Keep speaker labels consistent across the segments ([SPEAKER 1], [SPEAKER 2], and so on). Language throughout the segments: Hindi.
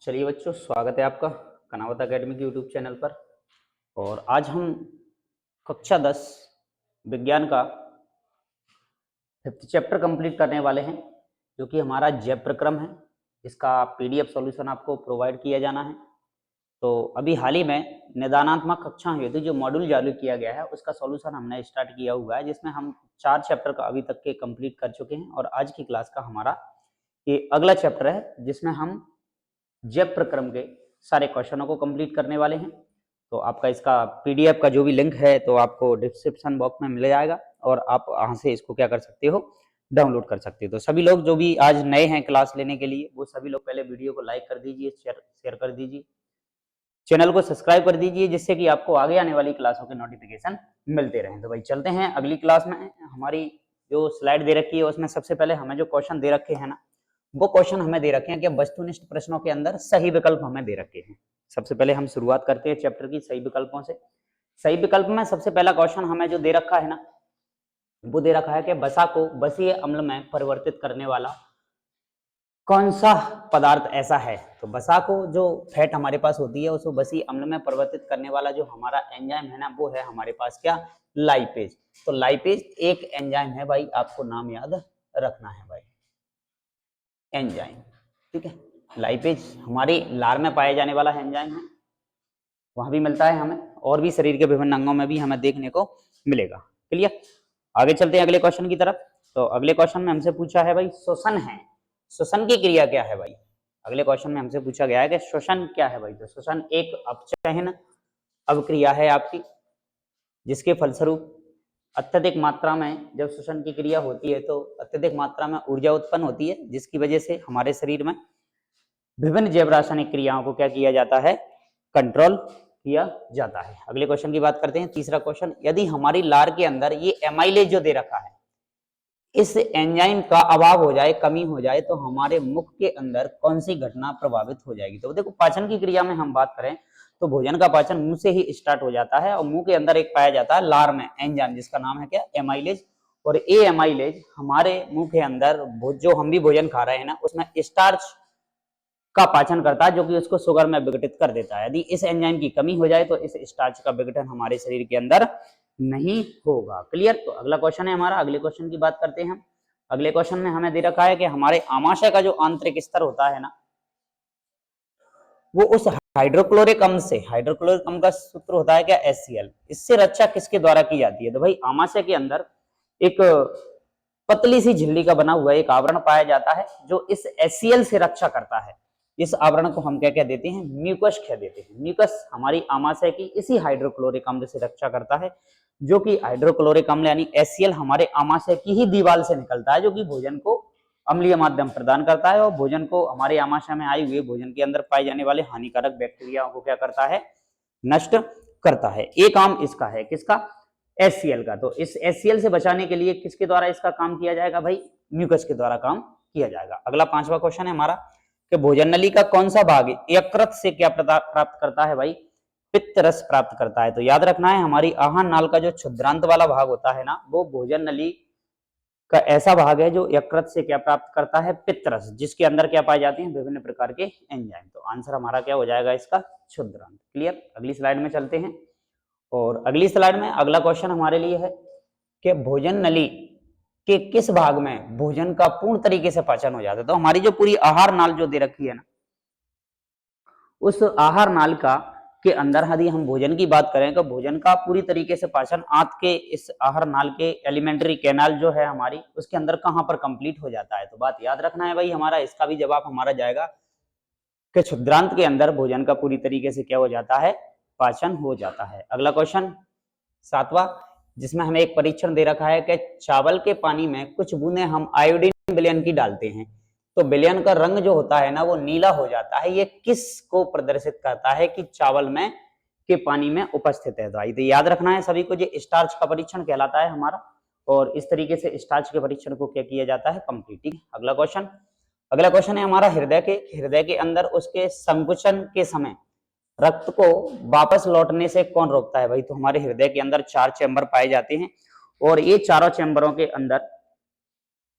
[SPEAKER 1] चलिए बच्चों, स्वागत है आपका कनावत एकेडमी के यूट्यूब चैनल पर। और आज हम कक्षा 10 विज्ञान का 5th चैप्टर कंप्लीट करने वाले हैं, जो कि हमारा जैव प्रक्रम है। इसका पीडीएफ सॉल्यूशन आपको प्रोवाइड किया जाना है। तो अभी हाल ही में निदानात्मक कक्षा हेतु जो मॉड्यूल चालू किया गया है, उसका सॉल्यूशन हमने स्टार्ट किया हुआ है, जिसमें हम 4 चैप्टर का अभी तक के कंप्लीट कर चुके हैं। और आज की क्लास का हमारा ये अगला चैप्टर है, जिसमें हम जैव प्रक्रम के सारे क्वेश्चनों को कंप्लीट करने वाले हैं। तो आपका इसका पीडीएफ का जो भी लिंक है तो आपको डिस्क्रिप्शन बॉक्स में मिल जाएगा, और आप वहां से इसको क्या कर सकते हो, डाउनलोड कर सकते हो। तो सभी लोग जो भी आज नए हैं क्लास लेने के लिए, वो सभी लोग पहले वीडियो को लाइक कर दीजिए, शेयर कर दीजिए, चैनल को सब्सक्राइब कर दीजिए, जिससे कि आपको आगे आने वाली क्लासों के नोटिफिकेशन मिलते रहें। तो भाई चलते हैं अगली क्लास में। हमारी जो स्लाइड दे रखी है उसमें सबसे पहले हमें जो क्वेश्चन दे रखे हैं ना, वो क्वेश्चन हमें दे रखे हैं कि वस्तुनिष्ठ प्रश्नों के अंदर सही विकल्प हमें दे रखे हैं। सबसे पहले हम शुरुआत करते हैं चैप्टर की सही विकल्पों से। सही विकल्प में सबसे पहला क्वेश्चन हमें जो दे रखा है ना, वो दे रखा है कि वसा को बसीय अम्ल में परिवर्तित करने वाला कौन सा पदार्थ ऐसा है। तो वसा को जो फैट हमारे पास होती है, उसको बसीय अम्ल में परिवर्तित करने वाला जो हमारा एंजाइम है ना, वो है हमारे पास क्या, लाइपेज। तो लाइपेज एक एंजाइम है भाई, आपको नाम याद रखना है भाई, एंजाइम। ठीक है, लाइपेज हमारी लार में पाए जाने वाला एंजाइम है, वहां भी मिलता है हमें, और भी शरीर के विभिन्न अंगों में भी हमें देखने को मिलेगा। क्लियर। आगे चलते हैं अगले क्वेश्चन की तरफ। तो अगले क्वेश्चन में हमसे पूछा है भाई श्वसन है, श्वसन की क्रिया क्या है भाई। अगले क्वेश्चन में हमसे पूछा गया है कि श्वसन क्या है भाई। तो श्वसन एक अपचयन अवक्रिया है आपकी, जिसके फलस्वरूप अत्यधिक मात्रा में जब श्वसन की क्रिया होती है तो अत्यधिक मात्रा में ऊर्जा उत्पन्न होती है, जिसकी वजह से हमारे शरीर में विभिन्न जैव रासायनिक क्रियाओं को क्या किया जाता है, कंट्रोल किया जाता है। अगले क्वेश्चन की बात करते हैं, तीसरा क्वेश्चन, यदि हमारी लार के अंदर ये एमाइलेज जो दे रखा है, इस एंजाइम का अभाव हो जाए, कमी हो जाए, तो हमारे मुख के अंदर कौन सी घटना प्रभावित हो जाएगी। तो देखो, पाचन की क्रिया में हम बात करें तो भोजन का पाचन मुंह से ही स्टार्ट हो जाता है, और मुंह के अंदर एक पाया जाता है लार में एंजाइम, जिसका नाम है क्या, एमाइलेज। और ये एमाइलेज हमारे मुंह के अंदर जो हम भी भोजन खा रहे हैं ना, उसमें स्टार्च का पाचन करता है, जो कि उसको शुगर में विघटित कर देता है। यदि इस एंजाइम की कमी हो जाए तो इस स्टार्च का विघटन हमारे शरीर के अंदर नहीं होगा। क्लियर। तो अगला क्वेश्चन है हमारा, अगले क्वेश्चन की बात करते हैं हम। अगले क्वेश्चन में हमें दे रखा है कि हमारे आमाशय का जो आंतरिक स्तर होता है ना, वो उस हाइड्रोक्लोरिक अम्ल से, हाइड्रोक्लोरिक अम्ल का सूत्र होता है क्या, HCl, इससे रक्षा किसके द्वारा की जाती है। तो भाई आमाशय के अंदर एक पतली सी झिल्ली का बना हुआ एक आवरण पाया जाता है, जो इस HCl से रक्षा करता है। इस आवरण को हम क्या कह देते हैं, म्यूकस कह देते हैं। म्यूकस हमारी आमाशय की इसी हाइड्रोक्लोरिक अम्ल से रक्षा करता है, जो कि हाइड्रोक्लोरिक अम्ल यानी HCl हमारे आमाशय की ही दीवार से निकलता है, जो कि भोजन को अम्लीय माध्यम प्रदान करता है, और भोजन को हमारे आमाशय में आए हुए भोजन के अंदर पाए जाने वाले हानिकारक बैक्टीरियाओं को क्या करता है, नष्ट करता है। एक काम इसका है, किसका, HCl का। तो इस HCl से बचाने के लिए किसके द्वारा इसका काम किया जाएगा भाई, म्यूकस के द्वारा काम किया जाएगा। अगला पांचवा क्वेश्चन है हमारा कि भोजन नली का कौन सा भाग यकृत से क्या प्राप्त करता है भाई, पित्त रस प्राप्त करता है। तो याद रखना है, हमारी आहार नाल का जो क्षुद्रांत वाला भाग होता है ना, वो भोजन नली का ऐसा भाग है जो यकृत से क्या प्राप्त करता है, पित्त रस, जिसके अंदर क्या पाए जाते हैं, विभिन्न प्रकार के एंजाइम। तो आंसर हमारा क्या हो जाएगा इसका, क्षुद्रांत। क्लियर। अगली स्लाइड में चलते हैं, और अगली स्लाइड में अगला क्वेश्चन हमारे लिए है कि भोजन नली के किस भाग में भोजन का पूर्ण तरीके से पाचन हो जाता है। तो हमारी जो पूरी आहार नाल जो दे रखी है ना, उस आहार नाल का के अंदर यदि हम भोजन की बात करें तो भोजन का पूरी तरीके से पाचन आंत के इस आहार नाल के एलिमेंट्री कैनाल जो है हमारी, उसके अंदर कहां पर कंप्लीट हो जाता है। तो बात याद रखना है भाई, हमारा इसका भी जवाब हमारा जाएगा कि क्षुद्रांत के अंदर भोजन का पूरी तरीके से क्या हो जाता है, पाचन हो जाता है। अगला क्वेश्चन सातवां, जिसमें हमें एक परीक्षण दे रखा है कि चावल के पानी में कुछ बूंदे हम आयोडीन विलयन की डालते हैं, तो विलयन का रंग जो होता है ना, वो नीला हो जाता है। ये किस को प्रदर्शित करता है कि चावल में के पानी में उपस्थित है। तो याद रखना है सभी को, ये स्टार्च का परीक्षण कहलाता है हमारा, और इस तरीके से स्टार्च के परीक्षण को क्या किया जाता है, कंप्लीट। ठीक है। अगला क्वेश्चन है हमारा हृदय के अंदर उसके संकुचन के समय रक्त को वापस लौटने से कौन रोकता है भाई। तो हमारे हृदय के अंदर 4 चैम्बर पाए जाते हैं, और ये चारों चैम्बरों के अंदर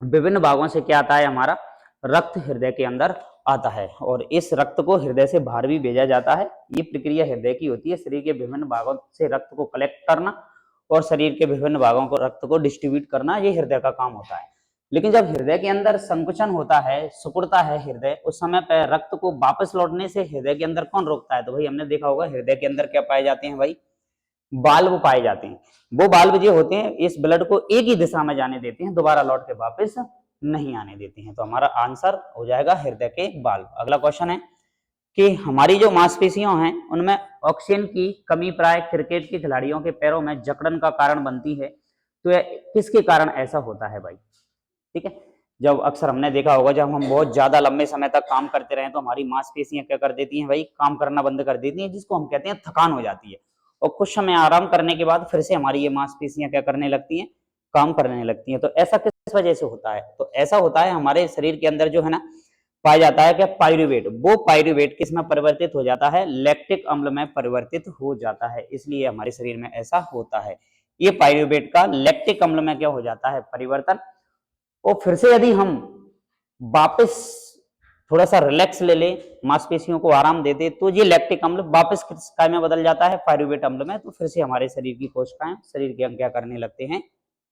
[SPEAKER 1] विभिन्न भागों से क्या आता है, हमारा रक्त हृदय के अंदर आता है और इस रक्त को हृदय से बाहर भी भेजा जाता है। ये प्रक्रिया हृदय की होती है, शरीर के विभिन्न भागों से रक्त को कलेक्ट करना और शरीर के विभिन्न भागों को रक्त को डिस्ट्रीब्यूट करना, ये हृदय का काम होता है। लेकिन जब हृदय के अंदर संकुचन होता है, सिकुड़ता है हृदय, उस समय पर रक्त को वापस लौटने से हृदय के अंदर कौन रोकता है? तो भाई हमने देखा होगा हृदय के अंदर क्या पाए जाते हैं भाई? बाल्ब पाए जाते हैं। वो बाल्ब जो होते हैं इस ब्लड को एक ही दिशा में जाने देते हैं, दोबारा लौट के वापस नहीं आने देते हैं। तो हमारा आंसर हो जाएगा हृदय के बाल्ब। अगला क्वेश्चन है कि हमारी जो मांसपेशियां हैं उनमें ऑक्सीजन की कमी प्राय क्रिकेट के खिलाड़ियों के पैरों में जकड़न का कारण बनती है, तो किसके कारण ऐसा होता है भाई? ठीक है, जब अक्सर हमने देखा होगा जब हम बहुत ज्यादा लंबे समय तक काम करते रहे तो हमारी मांसपेशियां क्या कर देती हैं भाई? काम करना बंद कर देती हैं, जिसको हम कहते हैं थकान हो जाती है। और कुछ समय आराम करने के बाद फिर से हमारी ये मांसपेशियां क्या करने लगती हैं? काम करने लगती हैं। तो ऐसा किस वजह से होता है? तो ऐसा होता है हमारे शरीर के अंदर जो है ना पाया जाता है क्या? पायरुवेट। वो पायरुवेट किस में परिवर्तित हो जाता है? लैक्टिक अम्ल में परिवर्तित हो जाता है, इसलिए हमारे शरीर में ऐसा होता है। ये पायरुवेट का लैक्टिक अम्ल में क्या हो जाता है? परिवर्तन। और फिर से यदि हम वापस थोड़ा सा रिलैक्स ले लें, मांसपेशियों को आराम दे दे, तो ये लैक्टिक अम्ल वापस किस काय में बदल जाता है? पायरुवेट अम्ल में। तो फिर से हमारे शरीर की कोशिकाएं, शरीर के अंग क्या करने लगते हैं?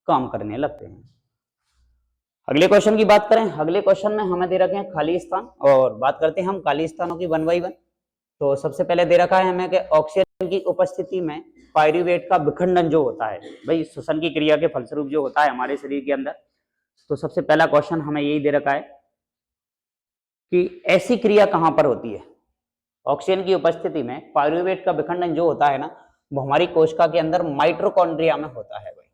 [SPEAKER 1] काम करने लगते हैं। अगले क्वेश्चन की बात करें, अगले क्वेश्चन में हमें दे रखे हैं खाली स्थान, और बात करते हैं हम खाली स्थानों की 1 बाय 1। तो सबसे पहले दे रखा है हमें कि ऑक्सीजन की उपस्थिति में पायरुवेट का विखंडन जो होता है भाई, श्वसन की क्रिया के फलस्वरूप जो होता है हमारे शरीर के अंदर। तो सबसे पहला क्वेश्चन हमें यही दे रखा है कि ऐसी क्रिया कहां पर होती है? ऑक्सीजन की उपस्थिति में पायरुवेट का विखंडन जो होता है ना, वो हमारी कोशिका के अंदर माइटोकॉन्ड्रिया में होता है भाई,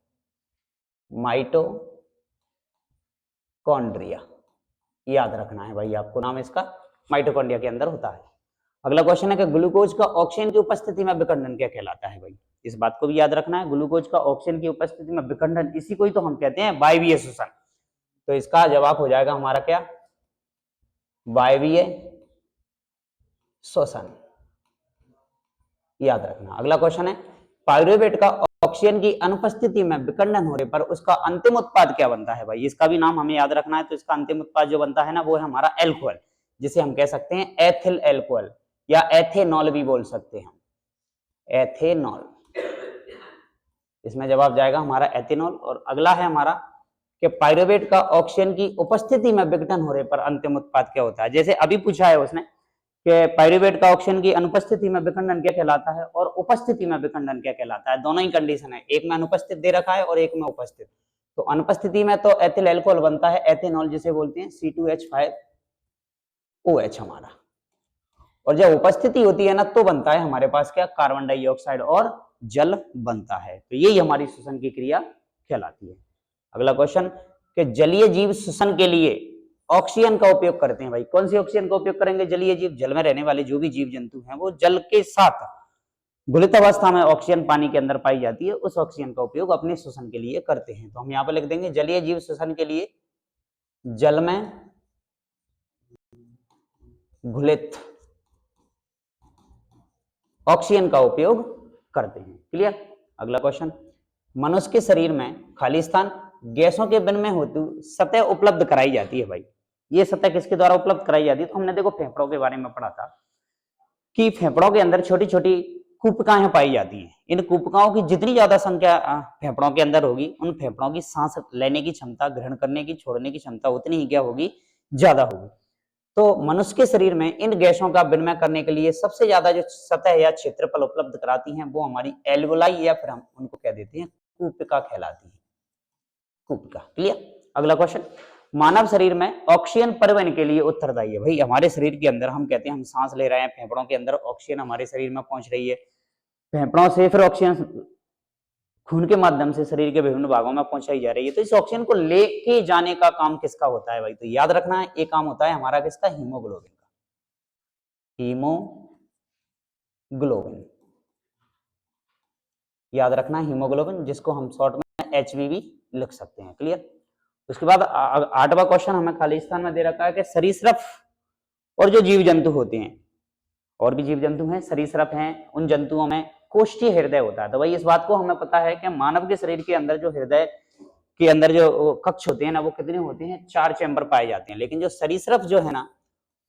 [SPEAKER 1] माइटोकॉन्ड्रिया। याद रखना है भाई आपको, नाम इसका माइटोकॉन्ड्रिया के अंदर होता है। अगला क्वेश्चन है कि ग्लूकोज का ऑक्सीजन की उपस्थिति में विखंडन क्या कहलाता है भाई? इस बात को भी याद रखना है, ग्लूकोज का ऑक्सीजन की उपस्थिति में विखंडन, इसी को ही तो हम कहते हैं वायवीय श्वसन। तो इसका जवाब हो जाएगा हमारा क्या? वायवीय श्वसन, याद रखना। अगला क्वेश्चन है पायरुवेट का ऑक्सीजन की अनुपस्थिति में विखंडन होने पर उसका अंतिम उत्पाद क्या बनता है भाई? इसका भी नाम हमें याद रखना है। तो इसका अंतिम उत्पाद जो बनता है ना, वो है हमारा एल्कोहल, जिसे हम कह सकते हैं एथिल एल्कोहल या एथेनॉल भी बोल सकते हैं, एथेनॉल। इसमें जवाब जाएगा हमारा एथेनॉल। और अगला है हमारा कि पायरुवेट का ऑक्सीजन की उपस्थिति में विघटन होने पर अंतिम उत्पाद क्या होता है? जैसे अभी पूछा है उसने कि पायरुवेट का ऑक्सीजन की अनुपस्थिति में विखंडन क्या कहलाता है और उपस्थिति में विखंडन क्या कहलाता है। दोनों ही कंडीशन है, एक में अनुपस्थित दे रखा है और एक में उपस्थित। तो अनुपस्थिति में तो एथिल एल्कोहल बनता है, एथेनॉल जिसे बोलते हैं C2H5OH हमारा। और जब उपस्थिति होती है ना, तो बनता है हमारे पास क्या? कार्बन डाइऑक्साइड और जल बनता है। तो यही हमारी श्वसन की क्रिया कहलाती है। अगला क्वेश्चन कि जलीय जीव श्वसन के लिए ऑक्सीजन का उपयोग करते हैं भाई। कौन सी ऑक्सीजन का उपयोग करेंगे? जलीय जीव, जल में रहने वाले जो भी जीव जंतु हैं, वो जल के साथ घुलित अवस्था में ऑक्सीजन पानी के अंदर पाई जाती है, उस ऑक्सीजन का उपयोग अपने श्वसन के लिए करते हैं। तो हम यहाँ पर लिख देंगे जलीय जीव श्वसन के लिए जल में घुलित ऑक्सीजन का उपयोग करते हैं। क्लियर? अगला क्वेश्चन, मनुष्य के शरीर में खाली स्थान गैसों के विनिमय हेतु सतह उपलब्ध कराई जाती है भाई। ये सतह किसके द्वारा उपलब्ध कराई जाती है? तो हमने देखो फेफड़ों के बारे में पढ़ा था कि फेफड़ों के अंदर छोटी छोटी कूपिकाएं पाई जाती हैं। इन कूपिकाओं की जितनी ज्यादा संख्या फेफड़ों के अंदर होगी, उन फेफड़ों की सांस लेने की क्षमता, ग्रहण करने की, छोड़ने की क्षमता उतनी ही क्या होगी? ज्यादा होगी। तो मनुष्य के शरीर में इन गैसों का विनिमय करने के लिए सबसे ज्यादा जो सतह या क्षेत्रफल उपलब्ध कराती हैं, वो हमारी एल्वोलाई या फिर हम उनको कह देते हैं कूपिका कहलाती है, कूपिका। क्लियर? अगला क्वेश्चन, मानव शरीर में ऑक्सीजन परिवहन के लिए उत्तरदायी है भाई। हमारे शरीर के अंदर हम कहते हैं हम सांस ले रहे हैं, फेफड़ों के अंदर ऑक्सीजन हमारे शरीर में पहुंच रही है, फेफड़ों से फिर ऑक्सीजन खून के माध्यम से शरीर के विभिन्न भागों में पहुंचाई जा रही है। तो इस ऑक्सीजन को लेके जाने का काम किसका होता है भाई? तो याद रखना है, एक काम होता है हमारा किसका? हीमोग्लोबिन का, हीमोग्लोबिन। याद रखना है हीमोग्लोबिन, जिसको हम शॉर्ट में HBV लिख सकते हैं। क्लियर? उसके बाद 8वां क्वेश्चन हमें खाली स्थान में दे रखा है कि सरीसृप और जो जीव जंतु होते हैं, और भी जीव जंतु हैं, सरीसृप हैं, उन जंतुओं में कोष्ठीय हृदय होता है। तो भाई इस बात को हमें पता है कि मानव के शरीर के अंदर जो हृदय के अंदर जो कक्ष होते हैं ना, वो कितने होते हैं? 4 चैम्बर पाए जाते हैं। लेकिन जो सरीसृप जो है ना,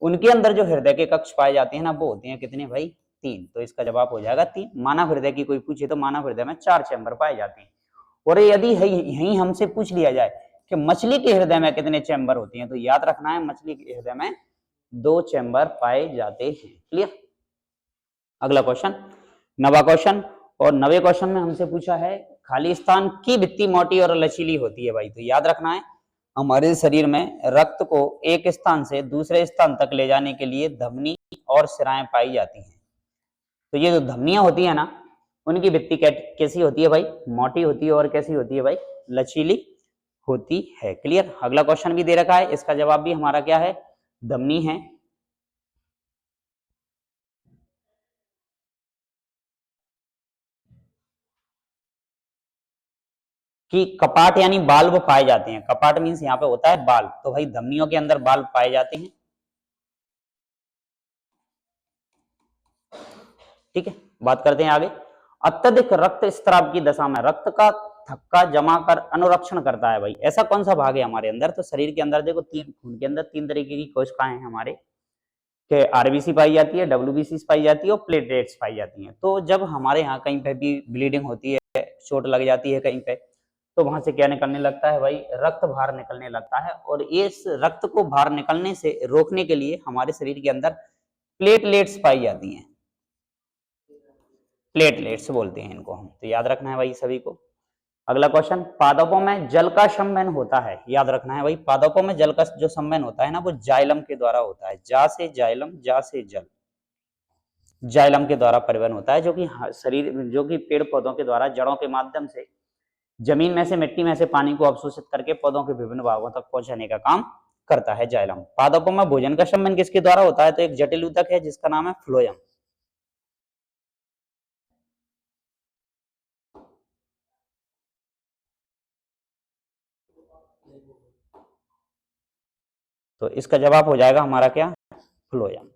[SPEAKER 1] उनके अंदर जो हृदय के कक्ष पाए जाते हैं ना, वो होते हैं कितने भाई? 3। तो इसका जवाब हो जाएगा 3। मानव हृदय की कोई पूछे तो मानव हृदय में 4 चैम्बर पाए जाते हैं। और यदि यही हमसे पूछ लिया जाए कि मछली के हृदय में कितने चैम्बर होते हैं, तो याद रखना है मछली के हृदय में 2 चैम्बर पाए जाते हैं। क्लियर? अगला क्वेश्चन, 9वां क्वेश्चन। और 9वें क्वेश्चन में हमसे पूछा है खाली स्थान की भित्ति मोटी और लचीली होती है भाई। तो याद रखना है हमारे शरीर में रक्त को एक स्थान से दूसरे स्थान तक ले जाने के लिए धमनी और सिराएं पाई जाती हैं। तो ये जो धमनियां होती है ना, उनकी भित्ति कैसी होती है भाई? मोटी होती है। और कैसी होती है भाई? लचीली होती है। क्लियर? अगला क्वेश्चन भी दे रखा है, इसका जवाब भी हमारा क्या है? धमनी है। कि कपाट यानी बाल्ब पाए जाते हैं। कपाट मीन्स यहाँ पे होता है बाल्ब, तो भाई धमनियों के अंदर बाल्ब पाए जाते हैं। ठीक है, बात करते हैं आगे। अत्यधिक रक्त स्त्राव की दशा में रक्त का थक्का जमा कर अनुरक्षण करता है भाई। ऐसा कौन सा भाग है हमारे अंदर? तो शरीर के अंदर देखो, खून के अंदर 3 तरीके की कोशिकाएं हैं हमारे, के आरबीसी पाई जाती है, डब्ल्यूबीसी पाई जाती है और प्लेटलेट्स पाई जाती हैं। तो जब हमारे यहाँ कहीं पे भी ब्लीडिंग होती है, चोट लग जाती है कहीं पे, तो वहां से क्या निकलने लगता है भाई? रक्त बाहर निकलने लगता है। और इस रक्त को बाहर निकलने से रोकने के लिए हमारे शरीर के अंदर प्लेटलेट्स पाई जाती हैं। प्लेटलेट्स बोलते हैं इनको हम। तो याद रखना है भाई सभी को। अगला क्वेश्चन, पादपों में जल का संवहन होता है। याद रखना है भाई, पादपों में जल का जो संवहन होता है ना, वो जाइलम के द्वारा होता है। जा से जाइलम, जा से जल, जाइलम के द्वारा परिवहन होता है, जो कि शरीर, जो कि पेड़ पौधों के द्वारा जड़ों के माध्यम से जमीन में से, मिट्टी में से पानी को अवशोषित करके पौधों के विभिन्न भागों तक पहुंचाने का काम करता है जाइलम। पादपों में भोजन का संवहन किसके द्वारा होता है? तो एक जटिल ऊतक है जिसका नाम है फ्लोएम। तो इसका जवाब हो जाएगा हमारा क्या? फ्लोएम।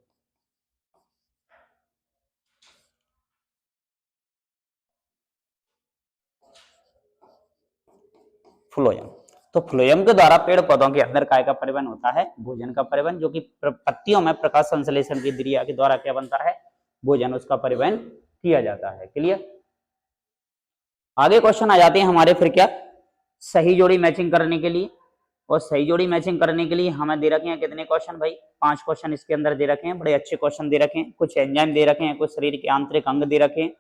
[SPEAKER 1] फ्लोएम। तो फ्लोएम के द्वारा पेड़ पौधों के अंदर काय का परिवहन होता है? भोजन का परिवहन, जो कि पत्तियों में प्रकाश संश्लेषण की क्रिया के द्वारा क्या बनता है? भोजन, उसका परिवहन किया जाता है। क्लियर? आगे क्वेश्चन आ जाते हैं हमारे फिर क्या? सही जोड़ी मैचिंग करने के लिए। और सही जोड़ी मैचिंग करने के लिए हमें दे रखे हैं कितने क्वेश्चन भाई? 5 क्वेश्चन इसके अंदर दे रखे हैं। बड़े अच्छे क्वेश्चन दे रखे हैं। कुछ एंजाइम दे रखे हैं, कुछ शरीर के आंतरिक अंग दे रखे हैं,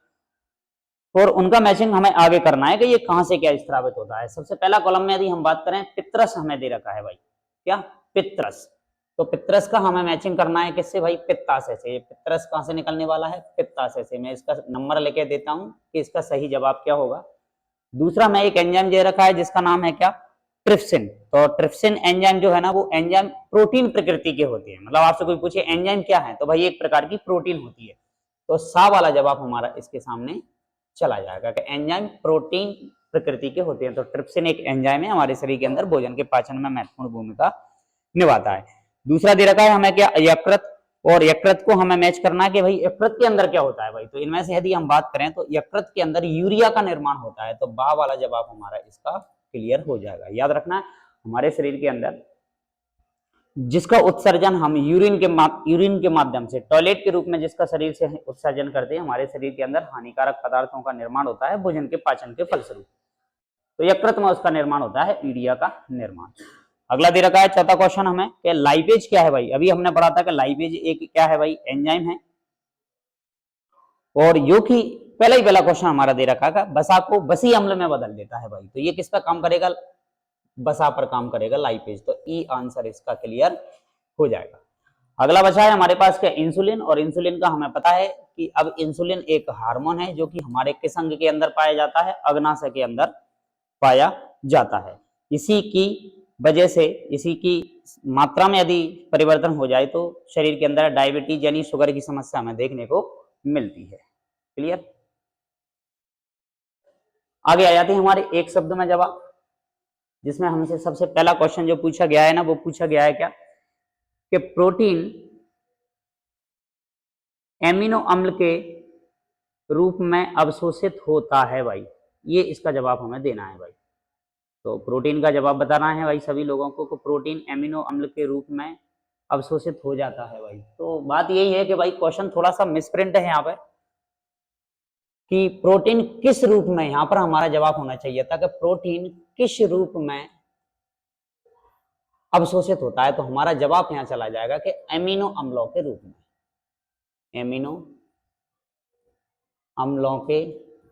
[SPEAKER 1] और उनका मैचिंग हमें आगे करना है कि ये कहां से क्या स्रावित होता है। सबसे पहला कॉलम में यदि हम बात करें, पित्रस हमें दे रखा है भाई। क्या? पित्रस। तो पित्रस का हमें मैचिंग करना है किससे भाई? पित्ताशय से। ये पित्रस कहां से निकलने वाला है? पित्ताशय से। मैं इसका नंबर लेके देता हूं कि इसका सही जवाब क्या होगा। दूसरा में एक एंजाइम दे रखा है जिसका नाम है क्या? ट्रिप्सिन। तो ट्रिप्सिन एंजाइम जो है ना, वो एंजाइम प्रोटीन प्रकृति के होते हैं। मतलब आपसे कोई पूछे एंजाइम क्या है, तो भाई एक प्रकार की प्रोटीन होती है। तो सा वाला जवाब हमारा इसके सामने चला जाएगा कि एंजाइम प्रोटीन प्रकृति के होते हैं। तो ट्रिप्सिन एक एंजाइम है, हमारे शरीर के अंदर भोजन के पाचन में महत्वपूर्ण भूमिका निभाता है। दूसरा दे रखा है हमें क्या? यकृत। और यकृत को हमें मैच करना है कि भाई यकृत के अंदर क्या होता है भाई। तो इनमें से यदि हम बात करें तो यकृत के अंदर यूरिया का निर्माण होता है। तो बा वाला जवाब हमारा इसका क्लियर हो जाएगा। याद रखना है हमारे शरीर के अंदर जिसका उत्सर्जन हम यूरिन के माध्यम से, टॉयलेट के रूप में जिसका शरीर से उत्सर्जन करते हैं, हमारे शरीर के अंदर हानिकारक पदार्थों का निर्माण होता है भोजन के पाचन के फलस्वरूप। तो यकृत में उसका निर्माण होता है, यूरिया का निर्माण। अगला दे रखा है चौथा क्वेश्चन हमें कि लाइपेज क्या है भाई। अभी हमने पढ़ा था कि लाइपेज एक क्या है भाई? एंजाइम है। और यो कि पहला ही पहला क्वेश्चन हमारा दे रखा है बसा को बसी अम्ल में बदल देता है भाई। तो ये किस पर काम करेगा? बसा पर काम करेगा, लाइपेज। तो ई आंसर इसका क्लियर हो जाएगा। अगला बचा है हमारे पास क्या? इंसुलिन। और इंसुलिन का हमें पता है कि अब इंसुलिन एक हार्मोन है जो कि हमारे किस अंग के अंदर पाया जाता है? अग्नाशय के अंदर पाया जाता है। इसी की वजह से, इसी की मात्रा में यदि परिवर्तन हो जाए तो शरीर के अंदर डायबिटीज यानी शुगर की समस्या हमें देखने को मिलती है। क्लियर? आगे आ जाते हैं हमारे एक शब्द में जवाब, जिसमें हमसे सबसे पहला क्वेश्चन जो पूछा गया है ना, वो पूछा गया है क्या? कि प्रोटीन एमिनो अम्ल के रूप में अवशोषित होता है भाई। ये इसका जवाब हमें देना है भाई। तो प्रोटीन का जवाब बताना है भाई सभी लोगों को। प्रोटीन एमिनो अम्ल के रूप में अवशोषित हो जाता है भाई। तो बात यही है कि भाई क्वेश्चन थोड़ा सा मिसप्रिंट है यहाँ पे कि प्रोटीन किस रूप में, यहाँ पर हमारा जवाब होना चाहिए था कि प्रोटीन किस रूप में अवशोषित होता है। तो हमारा जवाब यहाँ चला जाएगा कि एमिनो अम्लों के रूप में, एमिनो अम्लों के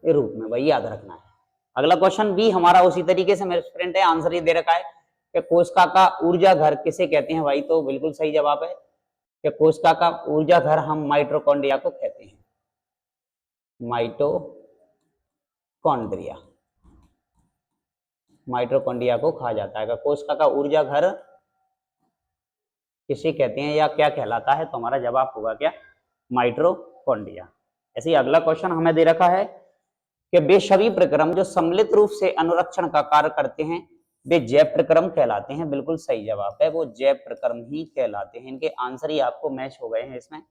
[SPEAKER 1] रूप में, भाई याद रखना है। अगला क्वेश्चन भी हमारा उसी तरीके से मिसप्रिंट है, आंसर ये दे रखा है कि कोशिका का ऊर्जा घर किसे कहते हैं भाई। तो बिल्कुल सही जवाब है कि कोशिका का ऊर्जा घर हम माइटोकॉन्ड्रिया को कहते हैं, माइटोकॉन्ड्रिया, माइटोकॉन्ड्रिया को कहा जाता है। कोशिका का ऊर्जा घर किसे कहते हैं या क्या कहलाता है, तो हमारा जवाब होगा क्या, माइटोकॉन्ड्रिया। ऐसे ही अगला क्वेश्चन हमें दे रखा है कि वे सभी प्रक्रम जो सम्मिलित रूप से अनुरक्षण का कार्य करते हैं वे जैव प्रक्रम कहलाते हैं। बिल्कुल सही जवाब है, वो जैव प्रक्रम ही कहलाते हैं। इनके आंसर ही आपको मैच हो गए हैं, इसमें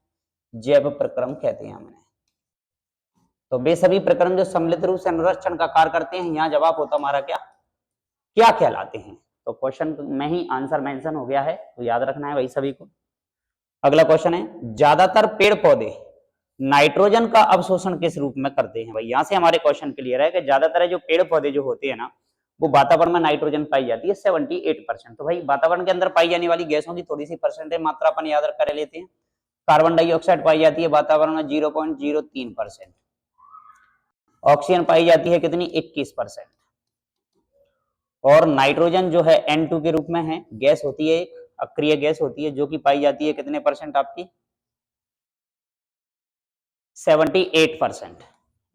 [SPEAKER 1] जैव प्रक्रम कहते हैं हमने। तो वे सभी प्रक्रम जो सम्मिलित रूप से अनुरक्षण का कार्य करते हैं, यहाँ जवाब होता हमारा क्या, क्या कहलाते हैं। तो क्वेश्चन में ही आंसर मेंशन हो गया है, तो याद रखना है भाई सभी को। अगला क्वेश्चन है, ज्यादातर पेड़ पौधे नाइट्रोजन का अवशोषण किस रूप में करते हैं। भाई यहाँ से हमारे क्वेश्चन क्लियर है कि ज्यादातर जो पेड़ पौधे जो होते हैं ना, वो वातावरण में नाइट्रोजन पाई जाती है 78%। तो भाई वातावरण के अंदर पाई जाने वाली गैसों की थोड़ी सी परसेंटेज मात्रा अपन याद कर लेते हैं। कार्बन डाइऑक्साइड पाई जाती है वातावरण में 0.03%, ऑक्सीजन पाई जाती है कितनी, 21%, और नाइट्रोजन जो है N2 के रूप में है, गैस होती है, एक अक्रिय गैस होती है, जो कि पाई जाती है कितने परसेंट आपकी, 78%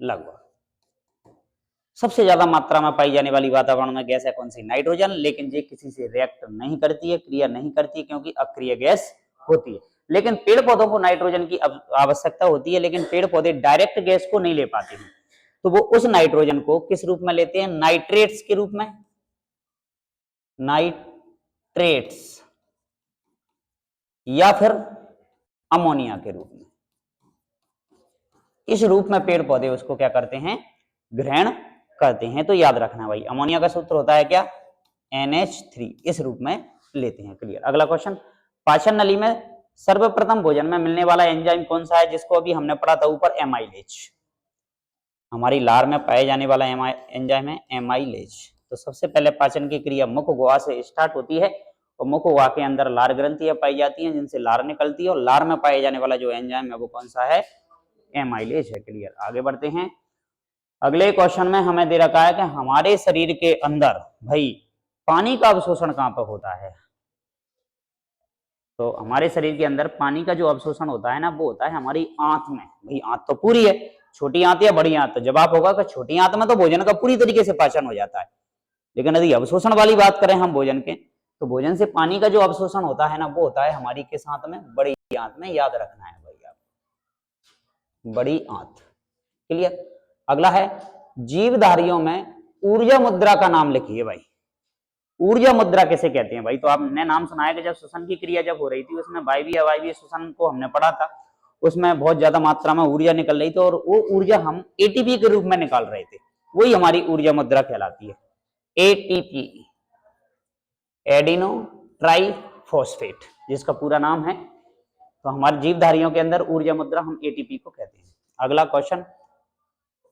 [SPEAKER 1] लगभग। सबसे ज्यादा मात्रा में पाई जाने वाली वातावरण में गैस है कौन सी, नाइट्रोजन। लेकिन ये किसी से रिएक्ट नहीं करती है, क्रिया नहीं करती है, क्योंकि अक्रिय गैस होती है। लेकिन पेड़ पौधों को नाइट्रोजन की आवश्यकता होती है, लेकिन पेड़ पौधे डायरेक्ट गैस को नहीं ले पाते हैं। तो वो उस नाइट्रोजन को किस रूप में लेते हैं, नाइट्रेट्स के रूप में, नाइट्रेट्स, या फिर अमोनिया के रूप में। इस रूप में पेड़ पौधे उसको क्या करते हैं, ग्रहण करते हैं। तो याद रखना भाई, अमोनिया का सूत्र होता है क्या, NH3, इस रूप में लेते हैं। क्लियर। अगला क्वेश्चन, पाचन नली में सर्वप्रथम भोजन में मिलने वाला एंजाइम कौन सा है, जिसको अभी हमने पढ़ा था ऊपर, एमाइलेज। हमारी लार में पाए जाने वाला एंजाइम है एमाइलेज। तो सबसे पहले पाचन की क्रिया मुख गुहा से स्टार्ट होती है, और मुख गुहा के अंदर लार ग्रंथियां पाई जाती हैं, जिनसे लार निकलती है, और लार में पाए जाने वाला जो एंजाइम है वो कौन सा है, एमाइलेज है। क्लियर। आगे बढ़ते हैं। अगले क्वेश्चन में हमें दे रखा है कि हमारे शरीर के अंदर भाई पानी का अवशोषण कहां पर होता है। तो हमारे शरीर के अंदर पानी का जो अवशोषण होता है ना, वो होता है हमारी आंत में। भाई आंत तो पूरी है, छोटी आंत या बड़ी आंत, तो जवाब होगा कि छोटी आंत में तो भोजन का पूरी तरीके से पाचन हो जाता है। लेकिन यदि अवशोषण वाली बात करें हम भोजन के, तो भोजन से पानी का जो अवशोषण होता है ना, वो होता है हमारी किस आंत में, बड़ी आंत में। याद रखना है भाई आप, बड़ी आंत। क्लियर। अगला है, जीवधारियों में ऊर्जा मुद्रा का नाम लिखिए भाई। ऊर्जा मुद्रा किसे कहते हैं भाई। तो आपने नाम सुना है कि जब श्वसन की क्रिया जब हो रही थी, उसमें वायवीय अवायवीय श्वसन को हमने पढ़ा था, उसमें बहुत ज्यादा मात्रा में ऊर्जा निकल रही थी, और वो ऊर्जा हम एटीपी के रूप में निकाल रहे थे, वही हमारी ऊर्जा मुद्रा कहलाती है, एटीपी, एडिनो ट्राइफॉस्फेट, जिसका पूरा नाम है। तो हमारे जीवधारियों के अंदर ऊर्जा मुद्रा हम एटीपी को कहते हैं। अगला क्वेश्चन,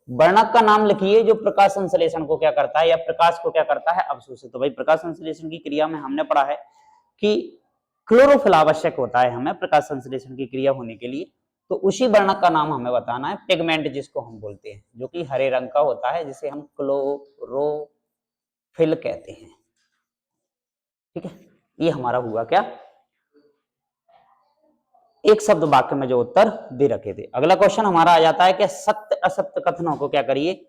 [SPEAKER 1] वर्णक का नाम लिखिए जो प्रकाश संश्लेषण को क्या करता है, या प्रकाश को क्या करता है, अवशोषित। तो भाई प्रकाश संश्लेषण की क्रिया में हमने पढ़ा है कि क्लोरोफिल आवश्यक होता है हमें प्रकाश संश्लेषण की क्रिया होने के लिए। तो उसी वर्णक का नाम हमें बताना है, पिगमेंट जिसको हम बोलते हैं, जो कि हरे रंग का होता है, जिसे हम क्लोरोफिल कहते हैं। ठीक है, ये हमारा हुआ क्या, एक शब्द वाक्य में जो उत्तर दे रखे थे। अगला क्वेश्चन हमारा आ जाता है कि सत्य असत्य कथनों को क्या करिए,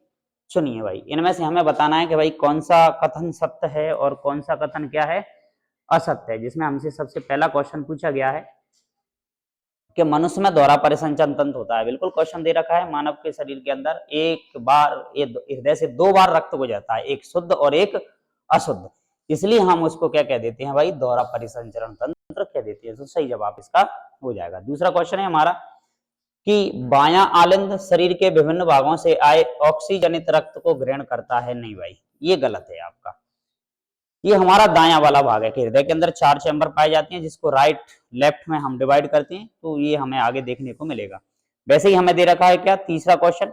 [SPEAKER 1] चुनिए भाई। इनमें से हमें बताना है कि भाई कौन सा कथन सत्य है और कौन सा कथन क्या है, असत्य है। जिसमें हमसे सबसे पहला क्वेश्चन पूछा गया है कि मनुष्य में दोहरा परिसंचरण तंत्र होता है। बिल्कुल क्वेश्चन दे रखा है, मानव के शरीर के अंदर एक बार हृदय से 2 बार रक्त गुजरता है, एक शुद्ध और एक अशुद्ध, इसलिए हम उसको क्या कह देते हैं भाई, दोहरा परिसंचरण तंत्र कह देते हैं। तो सही जवाब इसका हो जाएगा। दूसरा क्वेश्चन है हमारा कि बायां आलिंद शरीर के विभिन्न भागों से आए ऑक्सीजनित रक्त को ग्रहण करता है। नहीं भाई, ये गलत है आपका। ये हमारा दायां वाला भाग है कि हृदय के अंदर 4 चैम्बर पाए जाते हैं, जिसको राइट लेफ्ट में हम डिवाइड करते हैं, तो ये हमें आगे देखने को मिलेगा। वैसे ही हमें दे रखा है क्या तीसरा क्वेश्चन,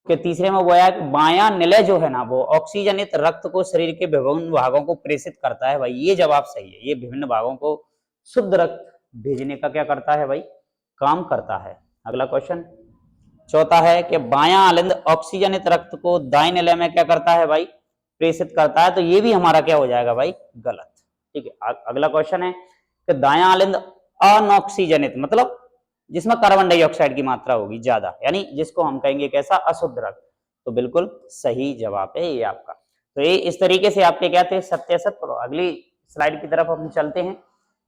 [SPEAKER 1] कि तीसरे में वो है कि बायां निलय जो है ना वो ऑक्सीजनित रक्त को शरीर के विभिन्न भागों को प्रेषित करता है। भाई ये जवाब सही है, ये विभिन्न भागों को शुद्ध रक्त भेजने का क्या करता है भाई, काम करता है। अगला क्वेश्चन चौथा है कि बायां आलिंद ऑक्सीजनित रक्त को दाएं निलय में क्या करता है भाई, प्रेषित करता है, तो ये भी हमारा क्या हो जाएगा भाई, गलत। ठीक है, अगला क्वेश्चन है कि दायां आलिंद अनऑक्सीजनित मतलब जिसमें कार्बन डाइऑक्साइड की मात्रा होगी ज्यादा, यानी जिसको हम कहेंगे कैसा, अशुद्ध रक्त, तो बिल्कुल सही जवाब है ये आपका। तो ये इस तरीके से आपके क्या थे, सत्य असत्य। तो अगली स्लाइड की तरफ हम चलते हैं,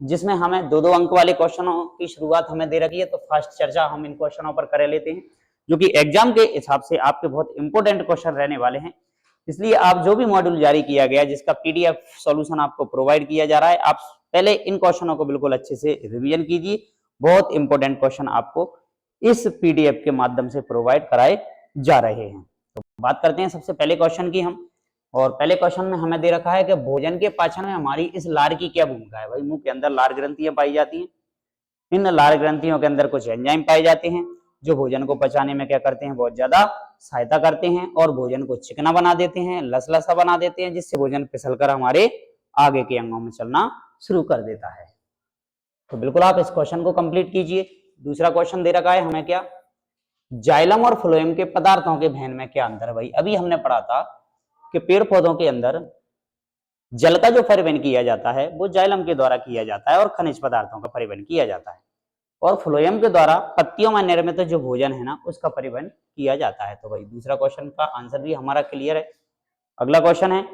[SPEAKER 1] जिसमें हमें 2-2 अंक वाले क्वेश्चनों की शुरुआत हमें दे रखी है। तो फर्स्ट चर्चा हम इन क्वेश्चनों पर कर लेते हैं, जो कि एग्जाम के हिसाब से आपके बहुत इंपॉर्टेंट क्वेश्चन रहने वाले हैं। इसलिए आप जो भी मॉड्यूल जारी किया गया, जिसका पीडीएफ सॉल्यूशन आपको प्रोवाइड किया जा रहा है, आप पहले इन क्वेश्चनों को बिल्कुल अच्छे से रिवीजन कीजिए। बहुत इंपॉर्टेंट क्वेश्चन आपको इस पीडीएफ के माध्यम से प्रोवाइड कराए जा रहे हैं। तो बात करते हैं सबसे पहले क्वेश्चन की हम, और पहले क्वेश्चन में हमें दे रखा है कि भोजन के पाचन में हमारी इस लार की क्या भूमिका है। भाई मुंह के अंदर लार ग्रंथियां पाई जाती हैं, इन लार ग्रंथियों के अंदर कुछ एंजाइम पाए जाते हैं जो भोजन को पचाने में क्या करते हैं, बहुत ज्यादा सहायता करते हैं और भोजन को चिकना बना देते हैं, लसलसा बना देते हैं, जिससे भोजन फिसलकर हमारे आगे के अंगों में चलना शुरू कर देता है। तो बिल्कुल आप इस क्वेश्चन को कंप्लीट कीजिए। दूसरा क्वेश्चन दे रखा है हमें क्या, जाइलम और फ्लोएम के पदार्थों के वहन में क्या अंतर है। भाई अभी हमने पढ़ा था कि पेड़ पौधों के अंदर जल का जो परिवहन किया जाता है वो जाइलम के द्वारा किया जाता है और खनिज पदार्थों का परिवहन किया जाता है, और फ्लोएम के द्वारा पत्तियों में निर्मित जो भोजन है ना उसका परिवहन किया जाता है। तो भाई दूसरा क्वेश्चन का आंसर भी हमारा क्लियर है। अगला क्वेश्चन है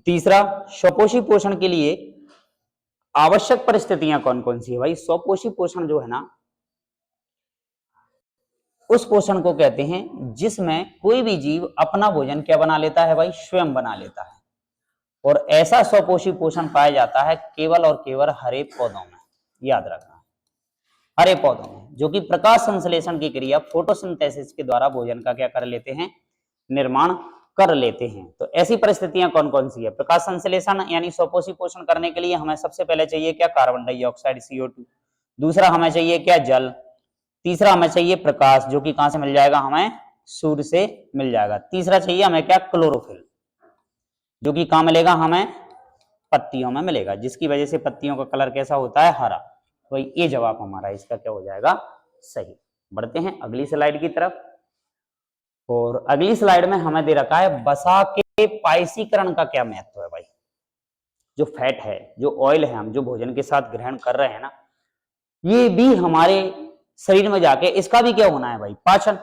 [SPEAKER 1] तीसरा, स्वपोषी पोषण के लिए आवश्यक परिस्थितियां कौन कौन सी है। भाई स्वपोषी पोषण जो है ना, उस पोषण को कहते हैं जिसमें कोई भी जीव अपना भोजन क्या बना लेता है भाई, स्वयं बना लेता है। और ऐसा स्वपोषी पोषण पाया जाता है केवल और केवल हरे पौधों में, याद रखना, हरे पौधों में, जो कि प्रकाश संश्लेषण की क्रिया फोटोसिंथेसिस के द्वारा भोजन का क्या कर लेते हैं, निर्माण कर लेते हैं। तो ऐसी परिस्थितियां कौन कौन सी है, प्रकाश संश्लेषण यानी स्वपोषी पोषण करने के लिए हमें सबसे पहले चाहिए क्या, कार्बन डाइऑक्साइड CO2, दूसरा हमें चाहिए क्या, जल, तीसरा हमें चाहिए प्रकाश, जो कि कहां से मिल जाएगा, हमें सूर्य से मिल जाएगा, तीसरा चाहिए हमें क्या, क्लोरोफिल, जो कि कहां मिलेगा, हमें पत्तियों में मिलेगा, जिसकी वजह से पत्तियों का कलर कैसा होता है, हरा। तो ये जवाब हमारा इसका क्या हो जाएगा, सही। बढ़ते हैं अगली स्लाइड की तरफ, और अगली स्लाइड में हमें दे रखा है वसा के पाइसीकरण का क्या महत्व है। भाई जो फैट है, जो ऑयल है, हम जो भोजन के साथ ग्रहण कर रहे हैं ना, ये भी हमारे शरीर में जाके इसका भी क्या होना है भाई, पाचन।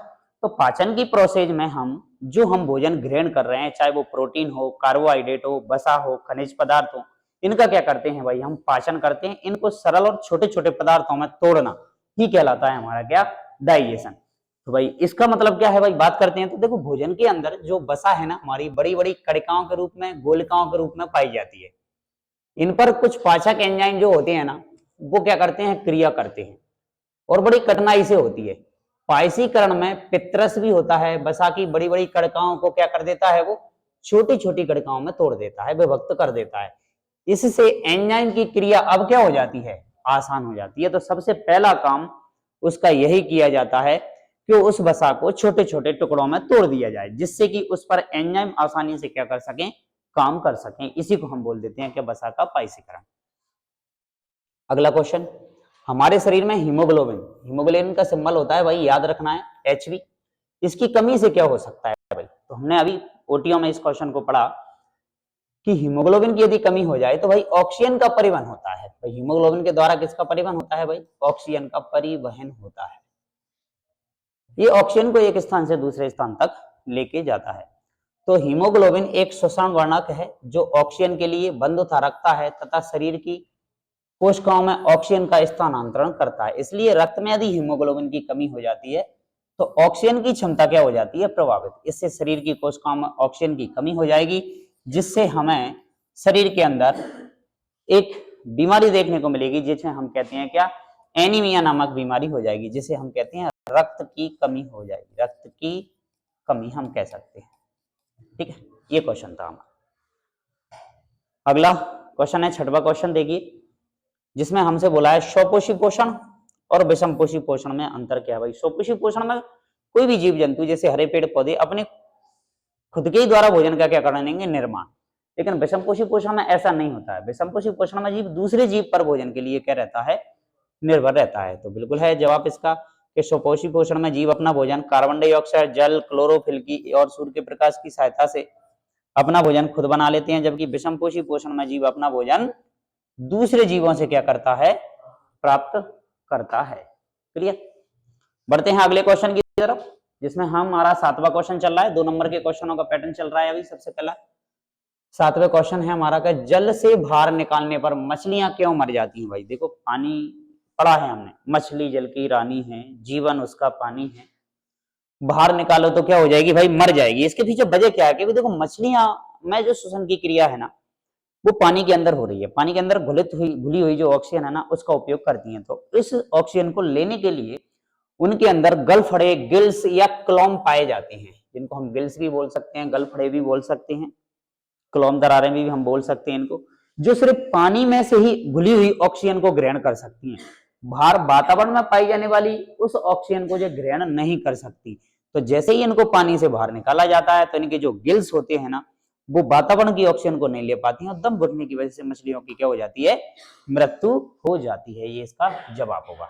[SPEAKER 1] तो पाचन की प्रोसेस में हम जो हम भोजन ग्रहण कर रहे हैं, चाहे वो प्रोटीन हो, कार्बोहाइड्रेट हो, वसा हो, खनिज पदार्थ हो, इनका क्या करते हैं भाई, हम पाचन करते हैं। इनको सरल और छोटे छोटे पदार्थों में तोड़ना ही कहलाता है हमारा क्या, डाइजेशन। तो भाई इसका मतलब क्या है भाई, बात करते हैं तो देखो, भोजन के अंदर जो वसा है ना हमारी बड़ी बड़ी कणिकाओं के रूप में, गोलिकाओं के रूप में पाई जाती है। इन पर कुछ पाचक एंजाइम जो होते हैं ना, वो क्या करते हैं, क्रिया करते हैं, और बड़ी कठिनाई से होती है। पाइसीकरण में पित्रस भी होता है, वसा की बड़ी बड़ी कणिकाओं को क्या कर देता है, वो छोटी छोटी कणिकाओं में तोड़ देता है, विभक्त कर देता है। इससे एंजाइम की क्रिया अब क्या हो जाती है, आसान हो जाती है। तो सबसे पहला काम उसका यही किया जाता है कि उस वसा को छोटे छोटे टुकड़ों में तोड़ दिया जाए, जिससे कि उस पर एंजाइम आसानी से क्या कर सकें, काम कर सकें। इसी को हम बोल देते हैं कि वसा का पाइसीकरण। अगला क्वेश्चन, हमारे शरीर में हीमोग्लोबिन, हीमोग्लोबिन का सिंबल होता है भाई, याद रखना है HB। इसकी कमी से क्या हो सकता है भाई, तो हमने अभी ओटीओ में इस क्वेश्चन को पढ़ा कि हीमोग्लोबिन की यदि कमी हो जाए तो भाई ऑक्सीजन का परिवहन होता है। भाई हीमोग्लोबिन के द्वारा किसका परिवहन होता है भाई, ऑक्सीजन का परिवहन होता है। ये ऑक्सीजन को एक स्थान से दूसरे स्थान तक लेके जाता है। तो हीमोग्लोबिन एक श्वसन वर्णक है जो ऑक्सीजन के लिए बंधुता रखता है तथा शरीर की कोशिकाओं में ऑक्सीजन का स्थानांतरण करता है। इसलिए रक्त में यदि हीमोग्लोबिन की कमी हो जाती है तो ऑक्सीजन की क्षमता क्या हो जाती है, प्रभावित। इससे शरीर की कोशिकाओं में ऑक्सीजन की कमी हो जाएगी, जिससे हमें शरीर के अंदर एक बीमारी देखने को मिलेगी, जिसे हम कहते हैं क्या, एनीमिया नामक बीमारी हो जाएगी, जिसे हम कहते हैं रक्त की कमी हो जाएगी, रक्त की कमी हम कह सकते हैं। ठीक है, ये क्वेश्चन था हमारा। अगला क्वेश्चन है, छठवां क्वेश्चन देखिए, जिसमें हमसे बोला है स्वपोषी पोषण और विषमपोषी पोषण में अंतर क्या है भाई। स्वपोषी पोषण में कोई भी जीव जंतु जैसे हरे पेड़ पौधे अपने खुद के ही द्वारा भोजन का क्या करेंगे, निर्माण। लेकिन विषमपोषी पोषण में ऐसा नहीं होता है। विषमपोषी पोषण में जीव दूसरे जीव पर भोजन के लिए क्या रहता है, निर्भर रहता है। तो बिल्कुल है जवाब इसका कि स्वपोषी पोषण में जीव अपना भोजन कार्बन डाइऑक्साइड, जल, क्लोरोफिल की और सूर्य के प्रकाश की सहायता से अपना भोजन खुद बना लेते हैं, जबकि विषमपोषी पोषण में जीव अपना भोजन दूसरे जीवों से क्या करता है, प्राप्त करता है। क्लियर। बढ़ते हैं अगले क्वेश्चन की तरफ, जिसमें हमारा 7वां क्वेश्चन चल रहा है। 2 नंबर के क्वेश्चनों का पैटर्न चल रहा है अभी। सबसे पहला 7वां क्वेश्चन है हमारा का, जल से बाहर निकालने पर मछलियां क्यों मर जाती हैं भाई। देखो पानी पढ़ा है हमने, मछली जल की रानी है, जीवन उसका पानी है, बाहर निकालो तो क्या हो जाएगी भाई, मर जाएगी। इसके पीछे वजह क्या है, क्योंकि देखो मछलियां में जो श्वसन की क्रिया है ना, वो पानी के अंदर हो रही है। पानी के अंदर घुली हुई जो ऑक्सीजन है ना, उसका उपयोग करती हैं। तो इस ऑक्सीजन को लेने के लिए उनके अंदर गलफड़े, गिल्स या क्लोम पाए जाते हैं, जिनको हम गिल्स भी बोल सकते हैं, गलफड़े भी बोल सकते हैं, क्लोम दरारें भी हम बोल सकते हैं इनको, जो सिर्फ पानी में से ही घुली हुई ऑक्सीजन को ग्रहण कर सकती हैं। बाहर वातावरण में पाई जाने वाली उस ऑक्सीजन को जो ग्रहण नहीं कर सकती। तो जैसे ही इनको पानी से बाहर निकाला जाता है, तो इनके जो गिल्स होते हैं ना, वो वातावरण की ऑक्सीजन को नहीं ले पाती हैं और दम घुटने की वजह से मछलियों की क्या हो जाती है, मृत्यु हो जाती है। ये इसका जवाब होगा।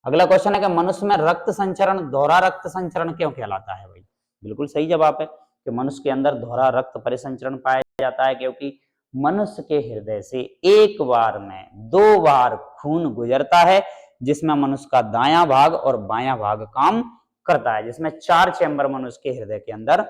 [SPEAKER 1] अगला क्वेश्चन है कि मनुष्य में रक्त संचरण, दोहरा रक्त संचरण क्यों कहलाता है भाई। बिल्कुल सही जवाब है कि मनुष्य के अंदर दोहरा रक्त परिसंचरण पाया जाता है, क्योंकि मनुष्य के हृदय से एक बार में 2 बार खून गुजरता है, जिसमें मनुष्य का दायां भाग और बायां भाग काम करता है, जिसमें 4 चैम्बर मनुष्य के हृदय के अंदर